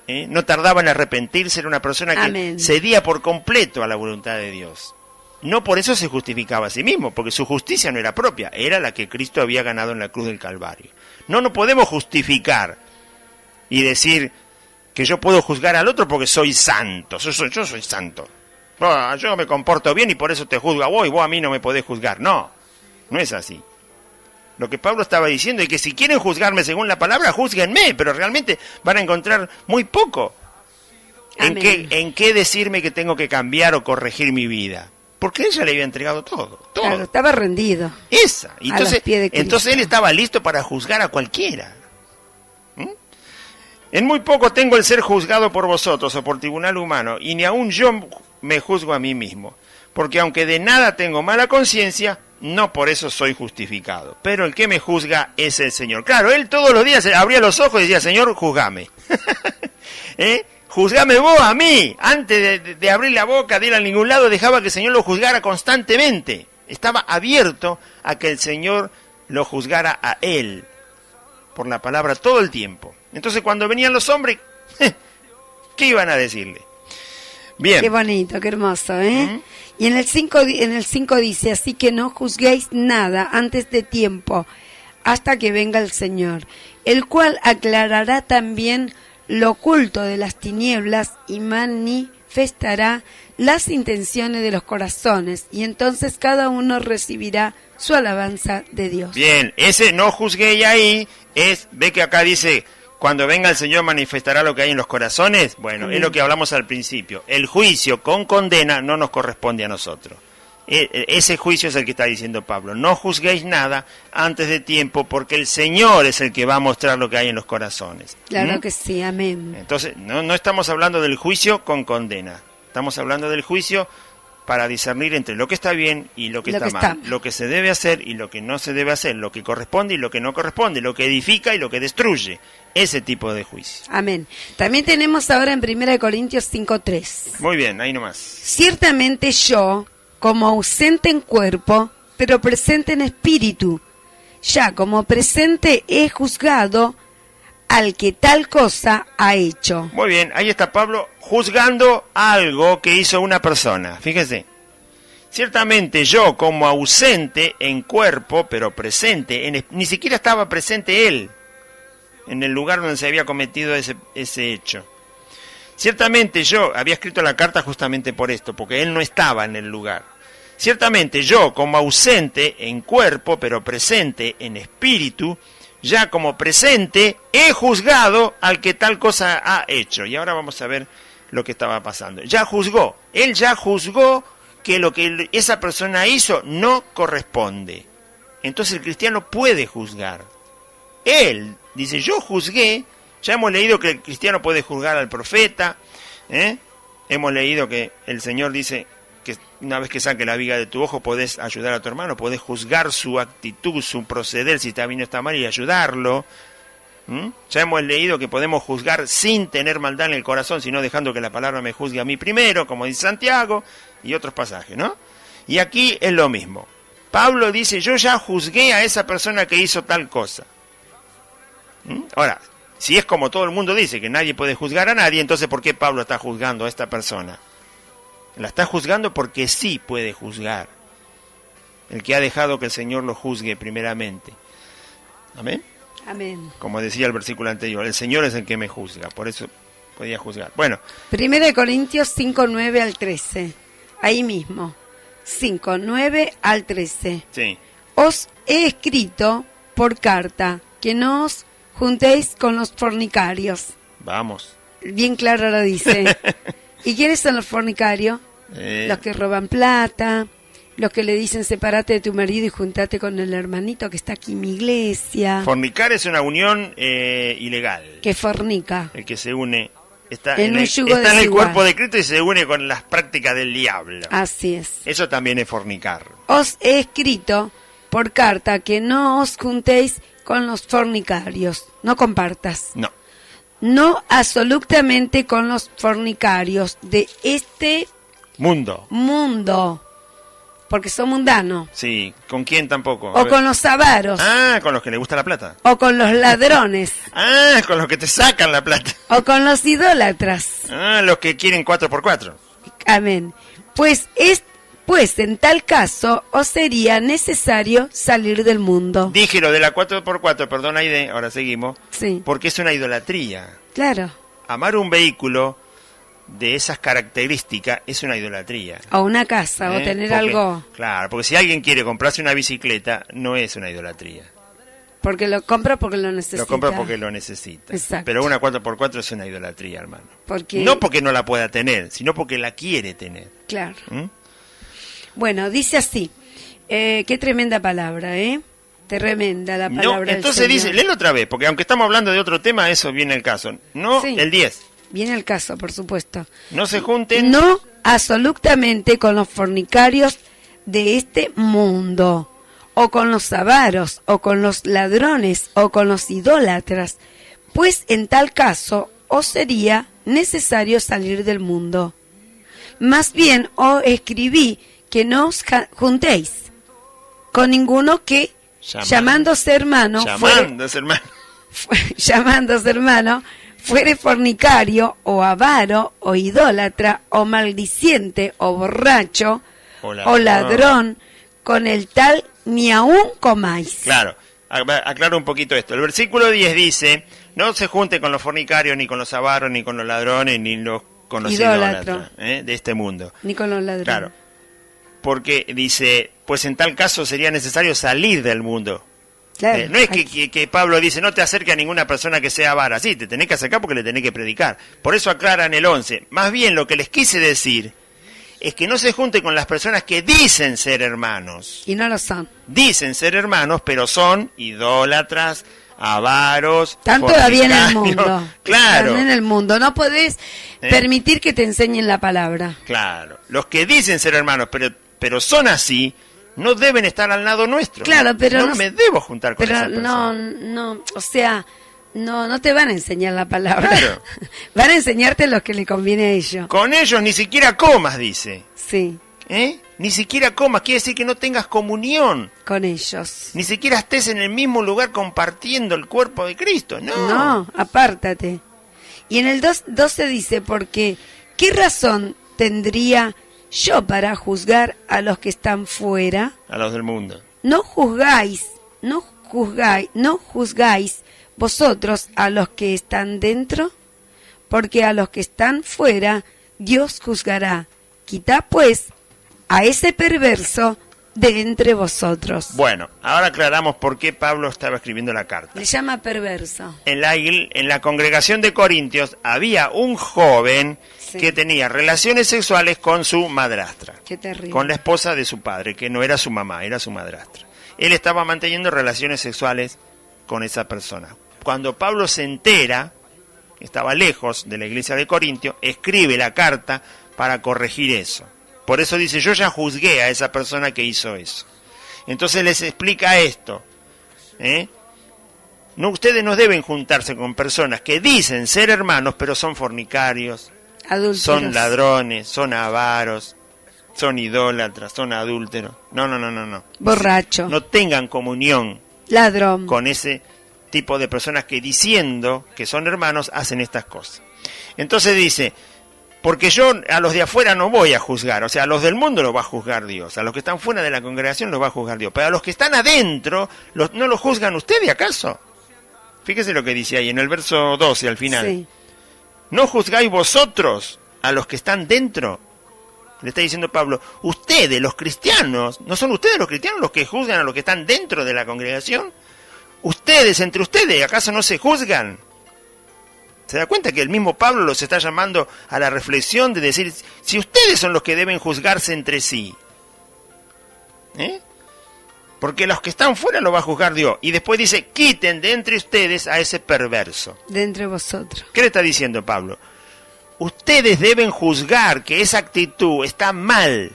no tardaba en arrepentirse, era una persona que Amén. cedía por completo a la voluntad de Dios. No por eso se justificaba a sí mismo, porque su justicia no era propia, era la que Cristo había ganado en la cruz del Calvario. No podemos justificar y decir que yo puedo juzgar al otro porque soy santo, yo soy santo. Yo me comporto bien y por eso te juzgo a vos y vos a mí no me podés juzgar. No es así. Lo que Pablo estaba diciendo es que si quieren juzgarme según la palabra, júzguenme, pero realmente van a encontrar muy poco en qué decirme que tengo que cambiar o corregir mi vida. Porque ella le había entregado todo. Claro, estaba rendido. Esa. Entonces él estaba listo para juzgar a cualquiera. En muy poco tengo el ser juzgado por vosotros o por tribunal humano, y ni aun yo me juzgo a mí mismo. Porque aunque de nada tengo mala conciencia, no por eso soy justificado. Pero el que me juzga es el Señor. Claro, él todos los días abría los ojos y decía, Señor, juzgame. Juzgame vos a mí. Antes de abrir la boca, de ir a ningún lado, dejaba que el Señor lo juzgara constantemente. Estaba abierto a que el Señor lo juzgara a él, por la palabra, todo el tiempo. Entonces cuando venían los hombres, ¿qué iban a decirle? Bien. Qué bonito, qué hermoso, Y en el 5 dice, así que no juzguéis nada antes de tiempo, hasta que venga el Señor, el cual aclarará también lo oculto de las tinieblas y manifestará las intenciones de los corazones, y entonces cada uno recibirá su alabanza de Dios. Bien, ese no juzguéis ahí, ve que acá dice, cuando venga el Señor manifestará lo que hay en los corazones. Bueno, es lo que hablamos al principio. El juicio con condena no nos corresponde a nosotros. Ese juicio es el que está diciendo Pablo. No juzguéis nada antes de tiempo, porque el Señor es el que va a mostrar lo que hay en los corazones. Claro que sí, amén. Entonces, no estamos hablando del juicio con condena. Estamos hablando del juicio para discernir entre lo que está bien y lo que está mal, lo que se debe hacer y lo que no se debe hacer, lo que corresponde y lo que no corresponde, lo que edifica y lo que destruye, ese tipo de juicio. Amén. También tenemos ahora en 1 Corintios 5:3. Muy bien, ahí nomás. Ciertamente yo, como ausente en cuerpo, pero presente en espíritu, ya como presente he juzgado al que tal cosa ha hecho. Muy bien, ahí está Pablo juzgando algo que hizo una persona. Fíjese, ciertamente yo como ausente en cuerpo, pero presente, ni siquiera estaba presente él en el lugar donde se había cometido ese hecho. Ciertamente yo había escrito la carta justamente por esto, porque él no estaba en el lugar. Ciertamente yo como ausente en cuerpo, pero presente en espíritu, ya como presente he juzgado al que tal cosa ha hecho. Y ahora vamos a ver lo que estaba pasando. Ya juzgó. Él ya juzgó que lo que esa persona hizo no corresponde. Entonces el cristiano puede juzgar. Él dice, yo juzgué. Ya hemos leído que el cristiano puede juzgar al profeta. Hemos leído que el Señor dice que una vez que saque la viga de tu ojo podés ayudar a tu hermano, podés juzgar su actitud, su proceder, si está bien o está mal, y ayudarlo. Ya hemos leído que podemos juzgar sin tener maldad en el corazón, sino dejando que la palabra me juzgue a mí primero, como dice Santiago, y otros pasajes, ¿no? Y aquí es lo mismo. Pablo dice, yo ya juzgué a esa persona que hizo tal cosa. Ahora, si es como todo el mundo dice, que nadie puede juzgar a nadie, entonces ¿por qué Pablo está juzgando a esta persona? La está juzgando porque sí puede juzgar. El que ha dejado que el Señor lo juzgue primeramente. ¿Amén? Amén. Como decía el versículo anterior, el Señor es el que me juzga, por eso podía juzgar. Bueno. 1 Corintios 5, 9 al 13. Ahí mismo. 5, 9 al 13. Sí. Os he escrito por carta que no os juntéis con los fornicarios. Vamos. Bien claro lo dice. ¿Y quiénes son los fornicarios? Los que roban plata, los que le dicen sepárate de tu marido y juntate con el hermanito que está aquí en mi iglesia. Fornicar es una unión ilegal. Que fornica. El que se une, está en el cuerpo de Cristo y se une con las prácticas del diablo. Así es. Eso también es fornicar. Os he escrito por carta que no os juntéis con los fornicarios. No compartas. No. no absolutamente con los fornicarios de este mundo, porque son mundanos. Sí, ¿con quién tampoco? O con los avaros. Ah, con los que les gusta la plata. O con los ladrones. Ah, con los que te sacan la plata. O con los idólatras. Ah, los que quieren 4x4. Amén. Pues en tal caso os sería necesario salir del mundo. Dije lo de la 4x4, perdón Aide, ahora seguimos. Sí. Porque es una idolatría. Claro. Amar un vehículo de esas características es una idolatría. O una casa, o tener algo. Claro, porque si alguien quiere comprarse una bicicleta, no es una idolatría. Porque lo compra porque lo necesita. Lo compra porque lo necesita. Exacto. Pero una 4x4 es una idolatría, hermano. Porque... No porque no la pueda tener, sino porque la quiere tener. Claro. ¿Mm? Bueno, dice así. Qué tremenda palabra, ¿eh? Tremenda la palabra. No, entonces del dice, léelo otra vez, porque aunque estamos hablando de otro tema, eso viene el caso. No, sí, el 10. Viene el caso, por supuesto. No se junten. No absolutamente con los fornicarios de este mundo, o con los avaros, o con los ladrones, o con los idólatras, pues en tal caso os sería necesario salir del mundo. Más bien os escribí que no os juntéis con ninguno que, llamándose hermano, fuere fornicario, o avaro, o idólatra, o maldiciente, o borracho, o ladrón, con el tal ni aún comáis. Claro, aclaro un poquito esto. El versículo 10 dice, no se junte con los fornicarios, ni con los avaros, ni con los ladrones, ni con los idólatras de este mundo. Ni con los ladrones. Claro, porque dice, pues en tal caso sería necesario salir del mundo. Claro, no es que Pablo dice, no te acerques a ninguna persona que sea avara. Sí, te tenés que acercar porque le tenés que predicar. Por eso aclara en el 11. Más bien lo que les quise decir es que no se junte con las personas que dicen ser hermanos. Y no lo son. Dicen ser hermanos, pero son idólatras, avaros. Están todavía en el mundo. Claro. Están en el mundo. No podés permitir que te enseñen la palabra. Claro. Los que dicen ser hermanos, pero son así, no deben estar al lado nuestro. Claro, pero no me debo juntar con esa persona. No, o sea, no te van a enseñar la palabra. Claro. Van a enseñarte lo que le conviene a ellos. Con ellos ni siquiera comas, dice. Sí. Ni siquiera comas, quiere decir que no tengas comunión. Con ellos. Ni siquiera estés en el mismo lugar compartiendo el cuerpo de Cristo, no. No, apártate. Y en el 12 dice, porque ¿qué razón tendría yo para juzgar a los que están fuera? A los del mundo. No juzgáis vosotros a los que están dentro, porque a los que están fuera Dios juzgará. Quitad pues a ese perverso de entre vosotros. Bueno, ahora aclaramos por qué Pablo estaba escribiendo la carta. Le llama perverso. En la congregación de Corintios había un joven que tenía relaciones sexuales con su madrastra. Qué terrible. Con la esposa de su padre, que no era su mamá, era su madrastra. Él estaba manteniendo relaciones sexuales con esa persona. Cuando Pablo se entera, estaba lejos de la iglesia de Corintio, escribe la carta para corregir eso. Por eso dice, yo ya juzgué a esa persona que hizo eso. Entonces les explica esto. No, ustedes no deben juntarse con personas que dicen ser hermanos, pero son fornicarios, adúlteros, son ladrones, son avaros, son idólatras, son adúlteros. No. Borracho. No tengan comunión. Ladrón. Con ese tipo de personas que diciendo que son hermanos hacen estas cosas. Entonces dice, porque yo a los de afuera no voy a juzgar, o sea, a los del mundo los va a juzgar Dios, a los que están fuera de la congregación los va a juzgar Dios, pero a los que están adentro, ¿no los juzgan ustedes acaso? Fíjese lo que dice ahí en el verso 12 al final. Sí. ¿No juzgáis vosotros a los que están dentro? Le está diciendo Pablo, ustedes, los cristianos, ¿no son ustedes los cristianos los que juzgan a los que están dentro de la congregación? Ustedes, entre ustedes, ¿acaso no se juzgan? ¿Se da cuenta que el mismo Pablo los está llamando a la reflexión de decir, si ustedes son los que deben juzgarse entre sí? Porque los que están fuera lo va a juzgar Dios. Y después dice, quiten de entre ustedes a ese perverso. De entre vosotros. ¿Qué le está diciendo Pablo? Ustedes deben juzgar que esa actitud está mal.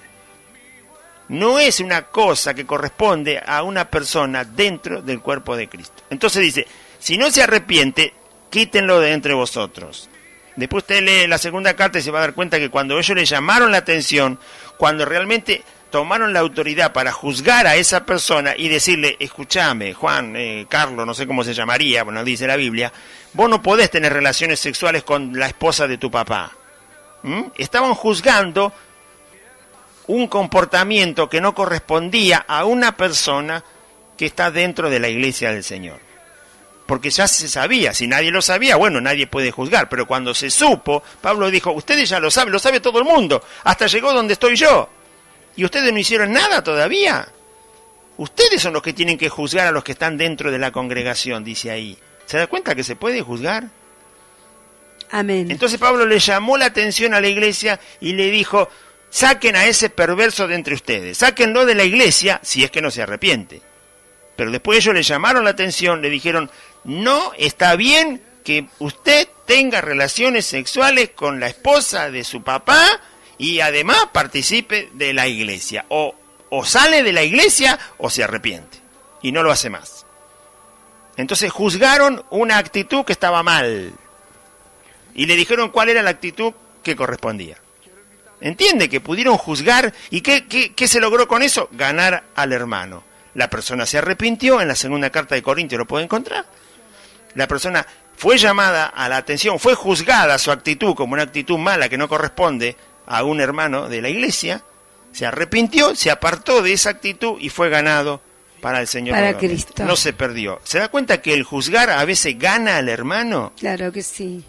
No es una cosa que corresponde a una persona dentro del cuerpo de Cristo. Entonces dice, si no se arrepiente, quítenlo de entre vosotros. Después usted lee la segunda carta y se va a dar cuenta que cuando ellos le llamaron la atención, cuando realmente tomaron la autoridad para juzgar a esa persona y decirle, escúchame, Juan, Carlos, no sé cómo se llamaría, bueno, dice la Biblia, vos no podés tener relaciones sexuales con la esposa de tu papá. Estaban juzgando un comportamiento que no correspondía a una persona que está dentro de la iglesia del Señor. Porque ya se sabía, si nadie lo sabía, bueno, nadie puede juzgar, pero cuando se supo, Pablo dijo, ustedes ya lo sabe todo el mundo, hasta llegó donde estoy yo, y ustedes no hicieron nada todavía. Ustedes son los que tienen que juzgar a los que están dentro de la congregación, dice ahí. ¿Se da cuenta que se puede juzgar? Amén. Entonces Pablo le llamó la atención a la iglesia y le dijo, saquen a ese perverso de entre ustedes, sáquenlo de la iglesia si es que no se arrepiente. Pero después ellos le llamaron la atención, le dijeron, no está bien que usted tenga relaciones sexuales con la esposa de su papá y además participe de la iglesia. O sale de la iglesia o se arrepiente. Y no lo hace más. Entonces juzgaron una actitud que estaba mal. Y le dijeron cuál era la actitud que correspondía. ¿Entiende? Que pudieron juzgar. ¿Y qué se logró con eso? Ganar al hermano. La persona se arrepintió, en la segunda carta de Corintios lo puede encontrar. La persona fue llamada a la atención, fue juzgada su actitud como una actitud mala que no corresponde a un hermano de la iglesia, se arrepintió, se apartó de esa actitud y fue ganado para el Señor. Para Cristo. No se perdió. ¿Se da cuenta que el juzgar a veces gana al hermano? Claro que sí.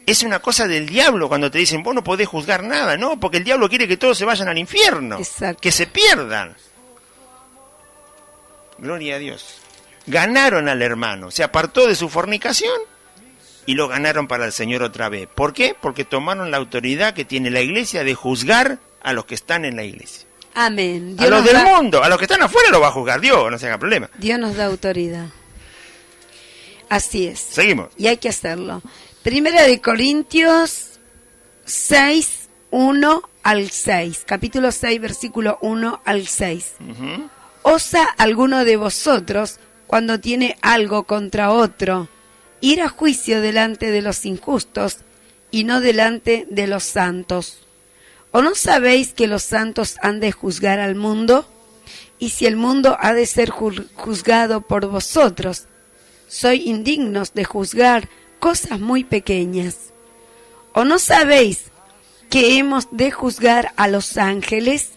Es una cosa del diablo cuando te dicen, vos no podés juzgar nada, ¿no? Porque el diablo quiere que todos se vayan al infierno. Exacto. Que se pierdan. Gloria a Dios. Ganaron al hermano, se apartó de su fornicación y lo ganaron para el Señor otra vez. ¿Por qué? Porque tomaron la autoridad que tiene la iglesia de juzgar a los que están en la iglesia. Amén. Dios a los del mundo, a los que están afuera lo va a juzgar Dios, no se haga problema. Dios nos da autoridad. Así es. Seguimos. Y hay que hacerlo. Primera de Corintios 6, 1 al 6. Capítulo 6, versículo 1 al 6. ¿Osa alguno de vosotros, cuando tiene algo contra otro, ir a juicio delante de los injustos y no delante de los santos? ¿O no sabéis que los santos han de juzgar al mundo? Y si el mundo ha de ser juzgado por vosotros, sois indignos de juzgar cosas muy pequeñas. ¿O no sabéis que hemos de juzgar a los ángeles?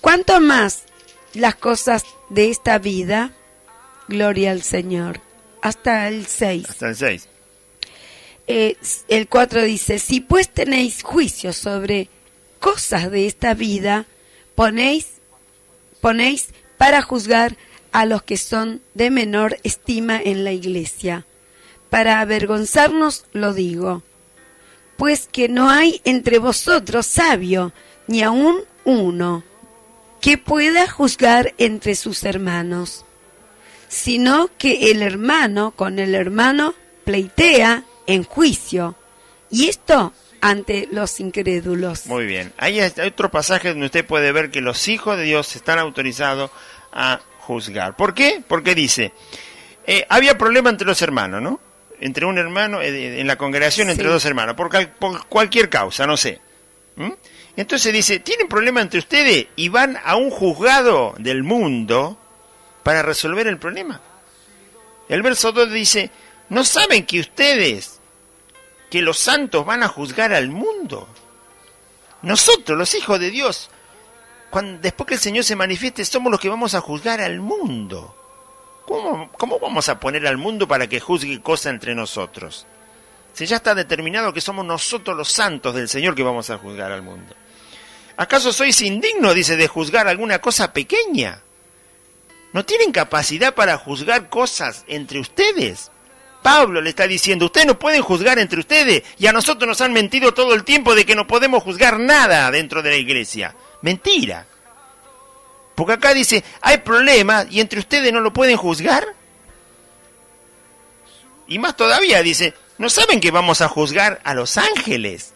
¿Cuánto más las cosas de esta vida? Gloria al Señor. Hasta el 6. Hasta el 6. El 4 dice, si pues tenéis juicio sobre cosas de esta vida, ponéis para juzgar a los que son de menor estima en la iglesia. Para avergonzarnos lo digo, pues que no hay entre vosotros sabio, ni aun uno, que pueda juzgar entre sus hermanos, sino que el hermano con el hermano pleitea en juicio, y esto ante los incrédulos. Muy bien. Hay otro pasaje donde usted puede ver que los hijos de Dios están autorizados a juzgar. ¿Por qué? Porque dice, había problema entre los hermanos, ¿no? Entre un hermano, en la congregación entre dos hermanos, por cualquier causa, no sé. Entonces dice, ¿tienen problema entre ustedes? Y van a un juzgado del mundo para resolver el problema. El verso 2 dice, ¿no saben que ustedes, que los santos van a juzgar al mundo? Nosotros, los hijos de Dios, después que el Señor se manifieste, somos los que vamos a juzgar al mundo. ¿Cómo vamos a poner al mundo para que juzgue cosas entre nosotros? Si ya está determinado que somos nosotros los santos del Señor que vamos a juzgar al mundo. ¿Acaso sois indignos, dice, de juzgar alguna cosa pequeña? ¿No tienen capacidad para juzgar cosas entre ustedes? Pablo le está diciendo, ustedes no pueden juzgar entre ustedes, y a nosotros nos han mentido todo el tiempo de que no podemos juzgar nada dentro de la iglesia. Mentira. Porque acá dice, hay problemas y entre ustedes no lo pueden juzgar. Y más todavía dice, ¿no saben que vamos a juzgar a los ángeles?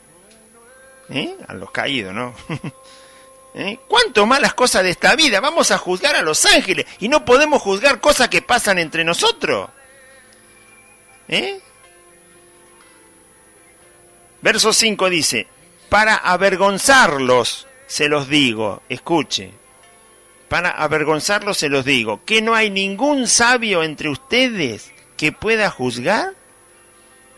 A los caídos, ¿no? ¿Cuánto más las cosas de esta vida? Vamos a juzgar a los ángeles y no podemos juzgar cosas que pasan entre nosotros. Verso 5 dice, para avergonzarlos se los digo, escuche, para avergonzarlos se los digo, que no hay ningún sabio entre ustedes que pueda juzgar.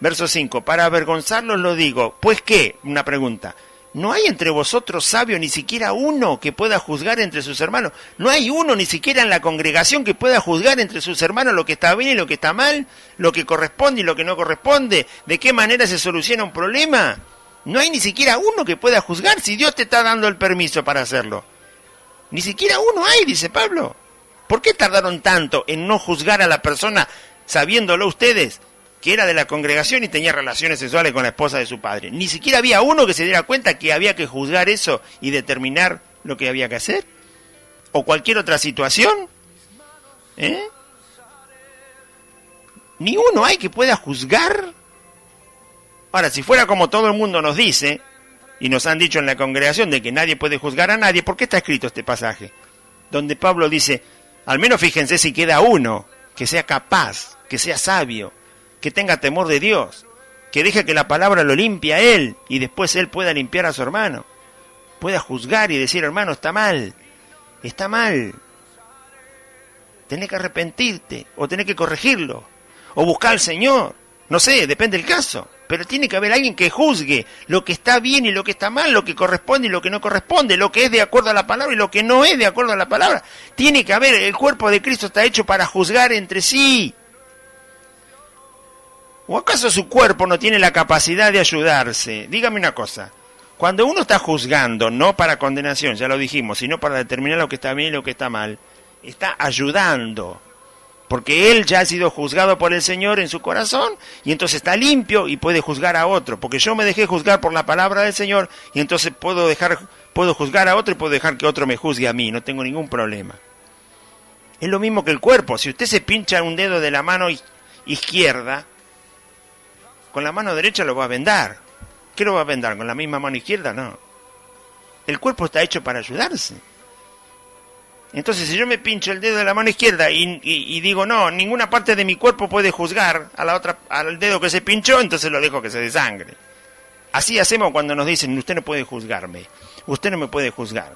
Verso 5, para avergonzarlos lo digo, pues ¿qué? Una pregunta. ¿No hay entre vosotros sabio ni siquiera uno que pueda juzgar entre sus hermanos? ¿No hay uno ni siquiera en la congregación que pueda juzgar entre sus hermanos lo que está bien y lo que está mal? ¿Lo que corresponde y lo que no corresponde? ¿De qué manera se soluciona un problema? No hay ni siquiera uno que pueda juzgar si Dios te está dando el permiso para hacerlo. Ni siquiera uno hay, dice Pablo. ¿Por qué tardaron tanto en no juzgar a la persona sabiéndolo ustedes que era de la congregación y tenía relaciones sexuales con la esposa de su padre? Ni siquiera había uno que se diera cuenta que había que juzgar eso y determinar lo que había que hacer. ¿O cualquier otra situación? Ni uno hay que pueda juzgar. Ahora, si fuera como todo el mundo nos dice, y nos han dicho en la congregación de que nadie puede juzgar a nadie, ¿por qué está escrito este pasaje? Donde Pablo dice, al menos fíjense si queda uno que sea capaz, que sea sabio, que tenga temor de Dios, que deje que la palabra lo limpie a él y después él pueda limpiar a su hermano, pueda juzgar y decir, hermano, está mal, tenés que arrepentirte, o tenés que corregirlo, o buscar al Señor, no sé, depende del caso, pero tiene que haber alguien que juzgue lo que está bien y lo que está mal, lo que corresponde y lo que no corresponde, lo que es de acuerdo a la palabra y lo que no es de acuerdo a la palabra. Tiene que haber, el cuerpo de Cristo está hecho para juzgar entre sí. ¿O acaso su cuerpo no tiene la capacidad de ayudarse? Dígame una cosa, cuando uno está juzgando, no para condenación, ya lo dijimos, sino para determinar lo que está bien y lo que está mal, está ayudando, porque él ya ha sido juzgado por el Señor en su corazón, y entonces está limpio y puede juzgar a otro, porque yo me dejé juzgar por la palabra del Señor, y entonces puedo juzgar a otro y puedo dejar que otro me juzgue a mí, no tengo ningún problema. Es lo mismo que el cuerpo, si usted se pincha un dedo de la mano izquierda, con la mano derecha lo va a vendar. ¿Qué lo va a vendar? ¿Con la misma mano izquierda? No. El cuerpo está hecho para ayudarse. Entonces, si yo me pincho el dedo de la mano izquierda y digo, no, ninguna parte de mi cuerpo puede juzgar al dedo que se pinchó, entonces lo dejo que se desangre. Así hacemos cuando nos dicen, usted no puede juzgarme, usted no me puede juzgar.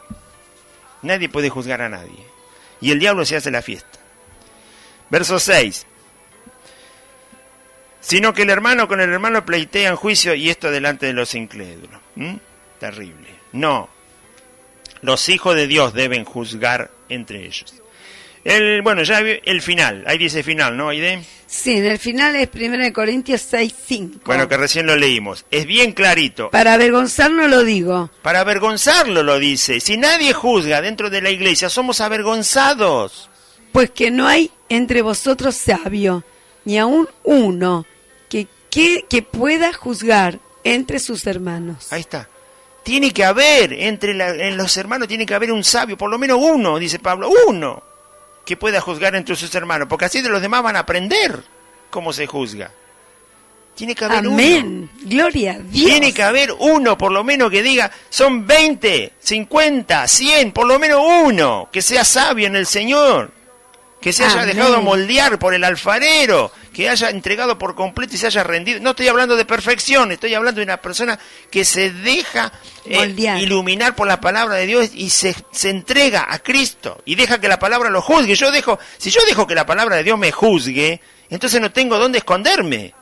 Nadie puede juzgar a nadie. Y el diablo se hace la fiesta. Verso 6. Sino que el hermano con el hermano pleitean juicio, y esto delante de los incrédulos. Terrible. No. Los hijos de Dios deben juzgar entre ellos. Bueno, ya el final. Ahí dice final, ¿no, Aide? Sí, en el final es 1 Corintios 6:5. Bueno, que recién lo leímos. Es bien clarito. Para avergonzarnos lo digo. Para avergonzarlo lo dice. Si nadie juzga dentro de la iglesia, somos avergonzados. Pues que no hay entre vosotros sabio, ni aun uno que pueda juzgar entre sus hermanos. Ahí está. Tiene que haber, en los hermanos tiene que haber un sabio, por lo menos uno, dice Pablo, uno, que pueda juzgar entre sus hermanos, porque así de los demás van a aprender cómo se juzga. Tiene que haber Amén. Uno. Gloria a Dios. Tiene que haber uno, por lo menos, que diga, son 20, 50, 100, por lo menos uno, que sea sabio en el Señor, que se haya dejado moldear por el alfarero, que haya entregado por completo y se haya rendido. No estoy hablando de perfección, estoy hablando de una persona que se deja iluminar por la palabra de Dios y se entrega a Cristo y deja que la palabra lo juzgue. Si yo dejo que la palabra de Dios me juzgue, entonces no tengo dónde esconderme.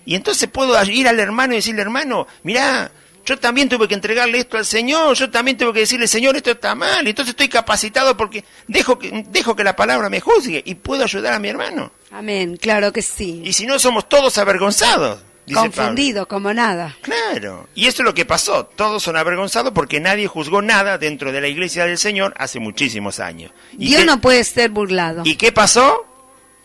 Y entonces puedo ir al hermano y decirle, hermano, mirá, yo también tuve que entregarle esto al Señor, yo también tuve que decirle, Señor, esto está mal, entonces estoy capacitado porque dejo que la palabra me juzgue y puedo ayudar a mi hermano. Amén, claro que sí. Y si no, somos todos avergonzados, dice confundidos como nada. Claro, y eso es lo que pasó, todos son avergonzados porque nadie juzgó nada dentro de la iglesia del Señor hace muchísimos años. Dios no puede ser burlado. ¿Y qué pasó?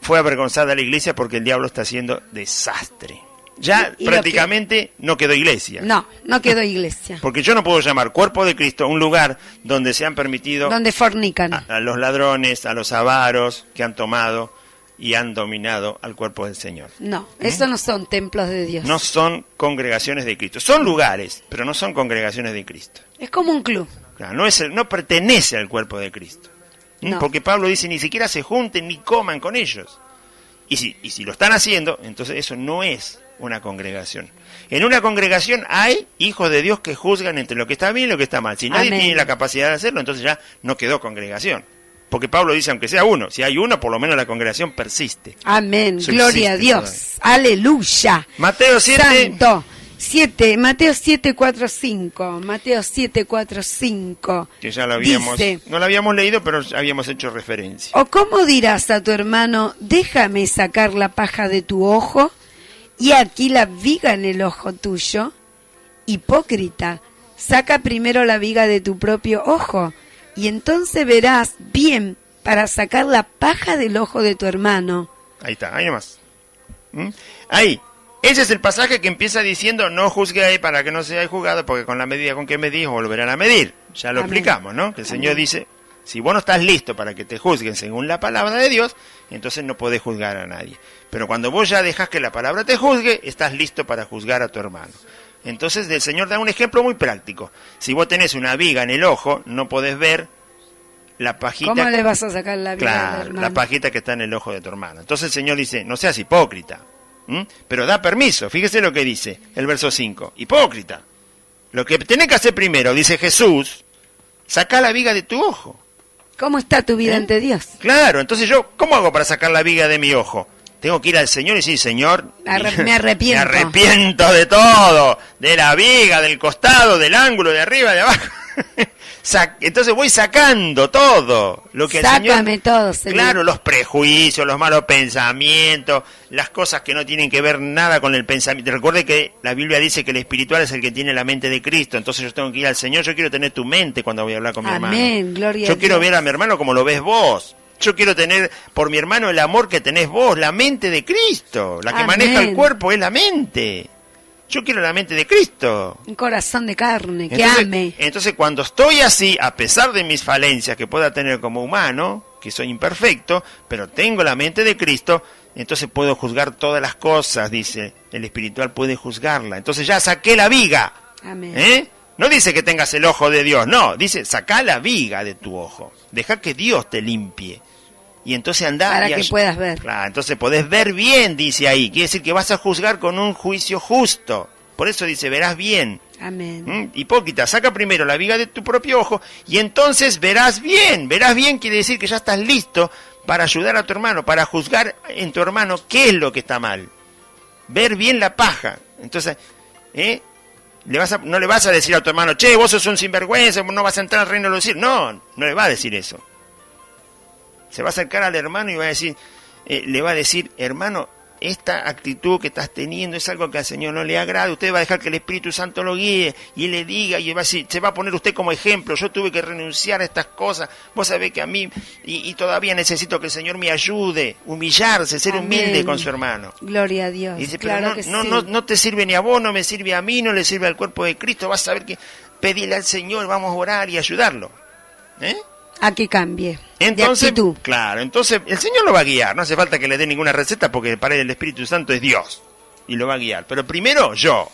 Fue avergonzada la iglesia porque el diablo está haciendo desastre. Ya prácticamente no quedó iglesia. No quedó iglesia. Porque yo no puedo llamar cuerpo de Cristo un lugar donde se han permitido... Donde fornican. A los ladrones, a los avaros que han tomado y han dominado al cuerpo del Señor. No, eso no son templos de Dios. No son congregaciones de Cristo. Son lugares, pero no son congregaciones de Cristo. Es como un club. Claro, no pertenece al cuerpo de Cristo. No. Porque Pablo dice, ni siquiera se junten ni coman con ellos. Y si lo están haciendo, entonces eso no es una congregación. En una congregación hay hijos de Dios que juzgan entre lo que está bien y lo que está mal. Si nadie tiene la capacidad de hacerlo, entonces ya no quedó congregación. Porque Pablo dice, aunque sea uno, si hay uno, por lo menos la congregación persiste. Amén, gloria a Dios. Todavía. Aleluya. Mateo 7. Santo. 7, Mateo 7:4-5, Mateo 7:4-5. Que ya lo habíamos, dice, no lo habíamos leído, pero habíamos hecho referencia. ¿O cómo dirás a tu hermano, déjame sacar la paja de tu ojo, y aquí la viga en el ojo tuyo? Hipócrita, saca primero la viga de tu propio ojo, y entonces verás bien para sacar la paja del ojo de tu hermano. Ahí está, ahí nomás. Ahí. Ese es el pasaje que empieza diciendo, no juzguéis para que no seáis juzgados, porque con la medida con que medís volverán a medir. Ya lo explicamos, ¿no? Que el Señor dice, si vos no estás listo para que te juzguen según la palabra de Dios, entonces no podés juzgar a nadie. Pero cuando vos ya dejás que la palabra te juzgue, estás listo para juzgar a tu hermano. Entonces el Señor da un ejemplo muy práctico. Si vos tenés una viga en el ojo, no podés ver la pajita. ¿Cómo le vas a sacar la viga al hermano? La pajita que está en el ojo de tu hermano. Entonces el Señor dice, no seas hipócrita. Pero da permiso, fíjese lo que dice el verso 5, hipócrita, lo que tenés que hacer primero, dice Jesús, saca la viga de tu ojo. ¿Cómo está tu vida ante Dios? Claro, entonces yo, ¿cómo hago para sacar la viga de mi ojo? Tengo que ir al Señor y decir, Señor, me arrepiento. Me arrepiento de todo, de la viga, del costado, del ángulo, de arriba, de abajo. Entonces voy sacando todo lo que Sácame el Señor, todo, Señor. Claro, los prejuicios, los malos pensamientos, las cosas que no tienen que ver nada con el pensamiento. Recuerde que la Biblia dice que el espiritual es el que tiene la mente de Cristo. Entonces yo tengo que ir al Señor. Yo quiero tener tu mente cuando voy a hablar con mi hermano. Amén, gloria a Dios. Yo quiero ver a mi hermano como lo ves vos. Yo quiero tener por mi hermano el amor que tenés vos, la mente de Cristo. La que maneja el cuerpo es la mente. Yo quiero la mente de Cristo. Un corazón de carne, que ame. Entonces, cuando estoy así, a pesar de mis falencias que pueda tener como humano, que soy imperfecto, pero tengo la mente de Cristo, entonces puedo juzgar todas las cosas, dice. El espiritual puede juzgarla. Entonces ya saqué la viga. Amén. No dice que tengas el ojo de Dios, no. Dice, sacá la viga de tu ojo. Deja que Dios te limpie. Y entonces andá... Para que puedas ver. Claro, entonces podés ver bien, dice ahí. Quiere decir que vas a juzgar con un juicio justo. Por eso dice, verás bien. Amén. Hipócrita, saca primero la viga de tu propio ojo y entonces verás bien. Verás bien quiere decir que ya estás listo para ayudar a tu hermano, para juzgar en tu hermano qué es lo que está mal. Ver bien la paja. Entonces, no le vas a decir a tu hermano, che, vos sos un sinvergüenza, no vas a entrar al reino de los cielos. No, no le va a decir eso. Se va a acercar al hermano y va a decir, le va a decir, hermano, esta actitud que estás teniendo es algo que al Señor no le agrada. Usted va a dejar que el Espíritu Santo lo guíe y le diga, y va a decir, se va a poner usted como ejemplo. Yo tuve que renunciar a estas cosas. Vos sabés que a mí, y todavía necesito que el Señor me ayude, humillarse, ser humilde con su hermano. Gloria a Dios. Y dice, claro pero que no te sirve ni a vos, no me sirve a mí, no le sirve al cuerpo de Cristo. Vas a saber que pedirle al Señor, vamos a orar y ayudarlo. A que cambie. Entonces, claro, entonces el Señor lo va a guiar, no hace falta que le dé ninguna receta porque para él el Espíritu Santo es Dios y lo va a guiar, pero primero yo.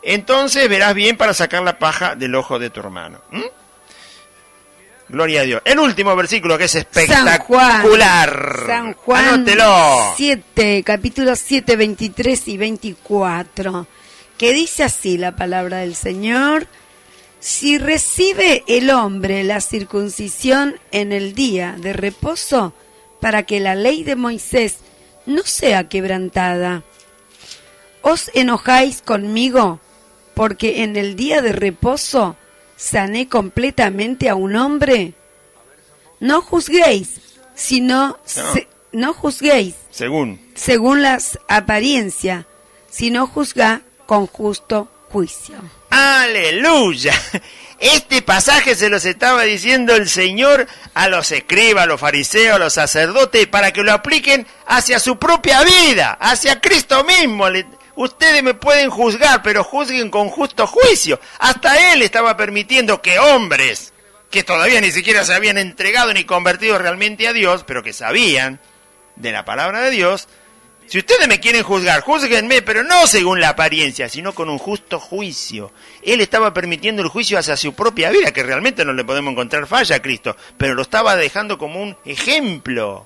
Entonces verás bien para sacar la paja del ojo de tu hermano. Gloria a Dios. El último versículo que es espectacular. San Juan Anótelo. 7, capítulo 7, 23 y 24, que dice así la palabra del Señor. Si recibe el hombre la circuncisión en el día de reposo, para que la ley de Moisés no sea quebrantada. ¿Os enojáis conmigo porque en el día de reposo sané completamente a un hombre? No juzguéis, no juzguéis según las apariencias, sino juzgá con justo juicio. ¡Aleluya! Este pasaje se los estaba diciendo el Señor a los escribas, a los fariseos, a los sacerdotes, para que lo apliquen hacia su propia vida, hacia Cristo mismo. Ustedes me pueden juzgar, pero juzguen con justo juicio. Hasta Él estaba permitiendo que hombres, que todavía ni siquiera se habían entregado ni convertido realmente a Dios, pero que sabían de la palabra de Dios, si ustedes me quieren juzgar, júzguenme, pero no según la apariencia, sino con un justo juicio. Él estaba permitiendo el juicio hacia su propia vida, que realmente no le podemos encontrar falla a Cristo, pero lo estaba dejando como un ejemplo.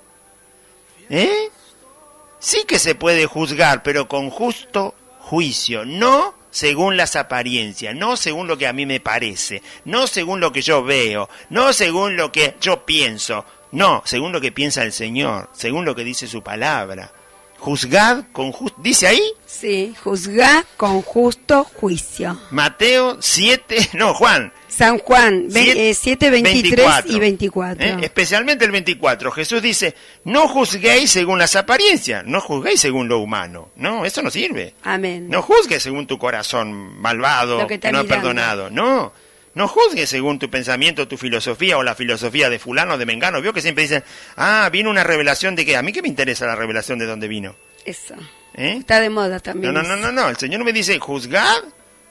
sí que se puede juzgar, pero con justo juicio, no según las apariencias, no según lo que a mí me parece, no según lo que yo veo, no según lo que yo pienso, no, según lo que piensa el Señor, según lo que dice su palabra. Juzgad con justo... ¿Dice ahí? Sí, juzgad con justo juicio. Mateo 7... No, Juan. San Juan 7, 23 y 24. Especialmente el 24. Jesús dice, no juzguéis según las apariencias, no juzguéis según lo humano. No, eso no sirve. Amén. No juzgues según tu corazón malvado, que no ha perdonado. No, no juzgues según tu pensamiento, tu filosofía o la filosofía de fulano, de mengano. Vio que siempre dicen, vino una revelación de que a mí qué me interesa la revelación de dónde vino. Eso. Está de moda también. No. El Señor me dice, juzgad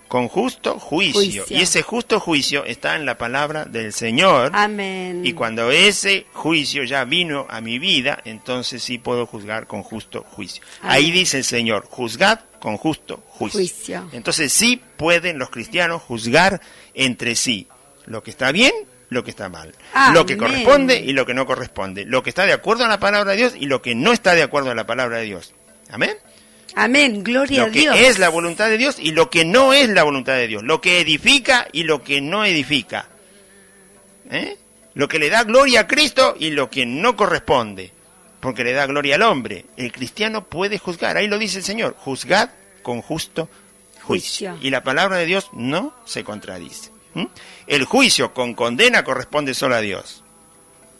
con justo juicio. Y ese justo juicio está en la palabra del Señor. Amén. Y cuando ese juicio ya vino a mi vida, entonces sí puedo juzgar con justo juicio. Amén. Ahí dice el Señor, juzgad con justo juicio. Entonces sí pueden los cristianos juzgar entre sí lo que está bien, lo que está mal. Amén. Lo que corresponde y lo que no corresponde. Lo que está de acuerdo a la palabra de Dios y lo que no está de acuerdo a la palabra de Dios. Amén. Amén, gloria a Dios. Lo que es la voluntad de Dios y lo que no es la voluntad de Dios. Lo que edifica y lo que no edifica. Lo que le da gloria a Cristo y lo que no corresponde. Porque le da gloria al hombre. El cristiano puede juzgar. Ahí lo dice el Señor. Juzgad con justo juicio. Y la palabra de Dios no se contradice. El juicio con condena corresponde solo a Dios.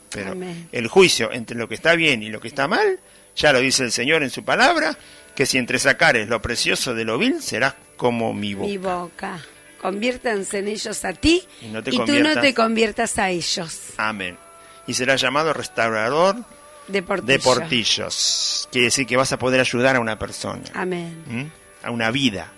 Pero Amén. El juicio entre lo que está bien y lo que está mal, ya lo dice el Señor en su palabra, que si entre sacares lo precioso de lo vil, serás como mi boca. Mi boca. Conviértanse en ellos a ti y tú no te conviertas a ellos. Amén. Y serás llamado restaurador de portillos. Quiere decir que vas a poder ayudar a una persona. Amén. A una vida.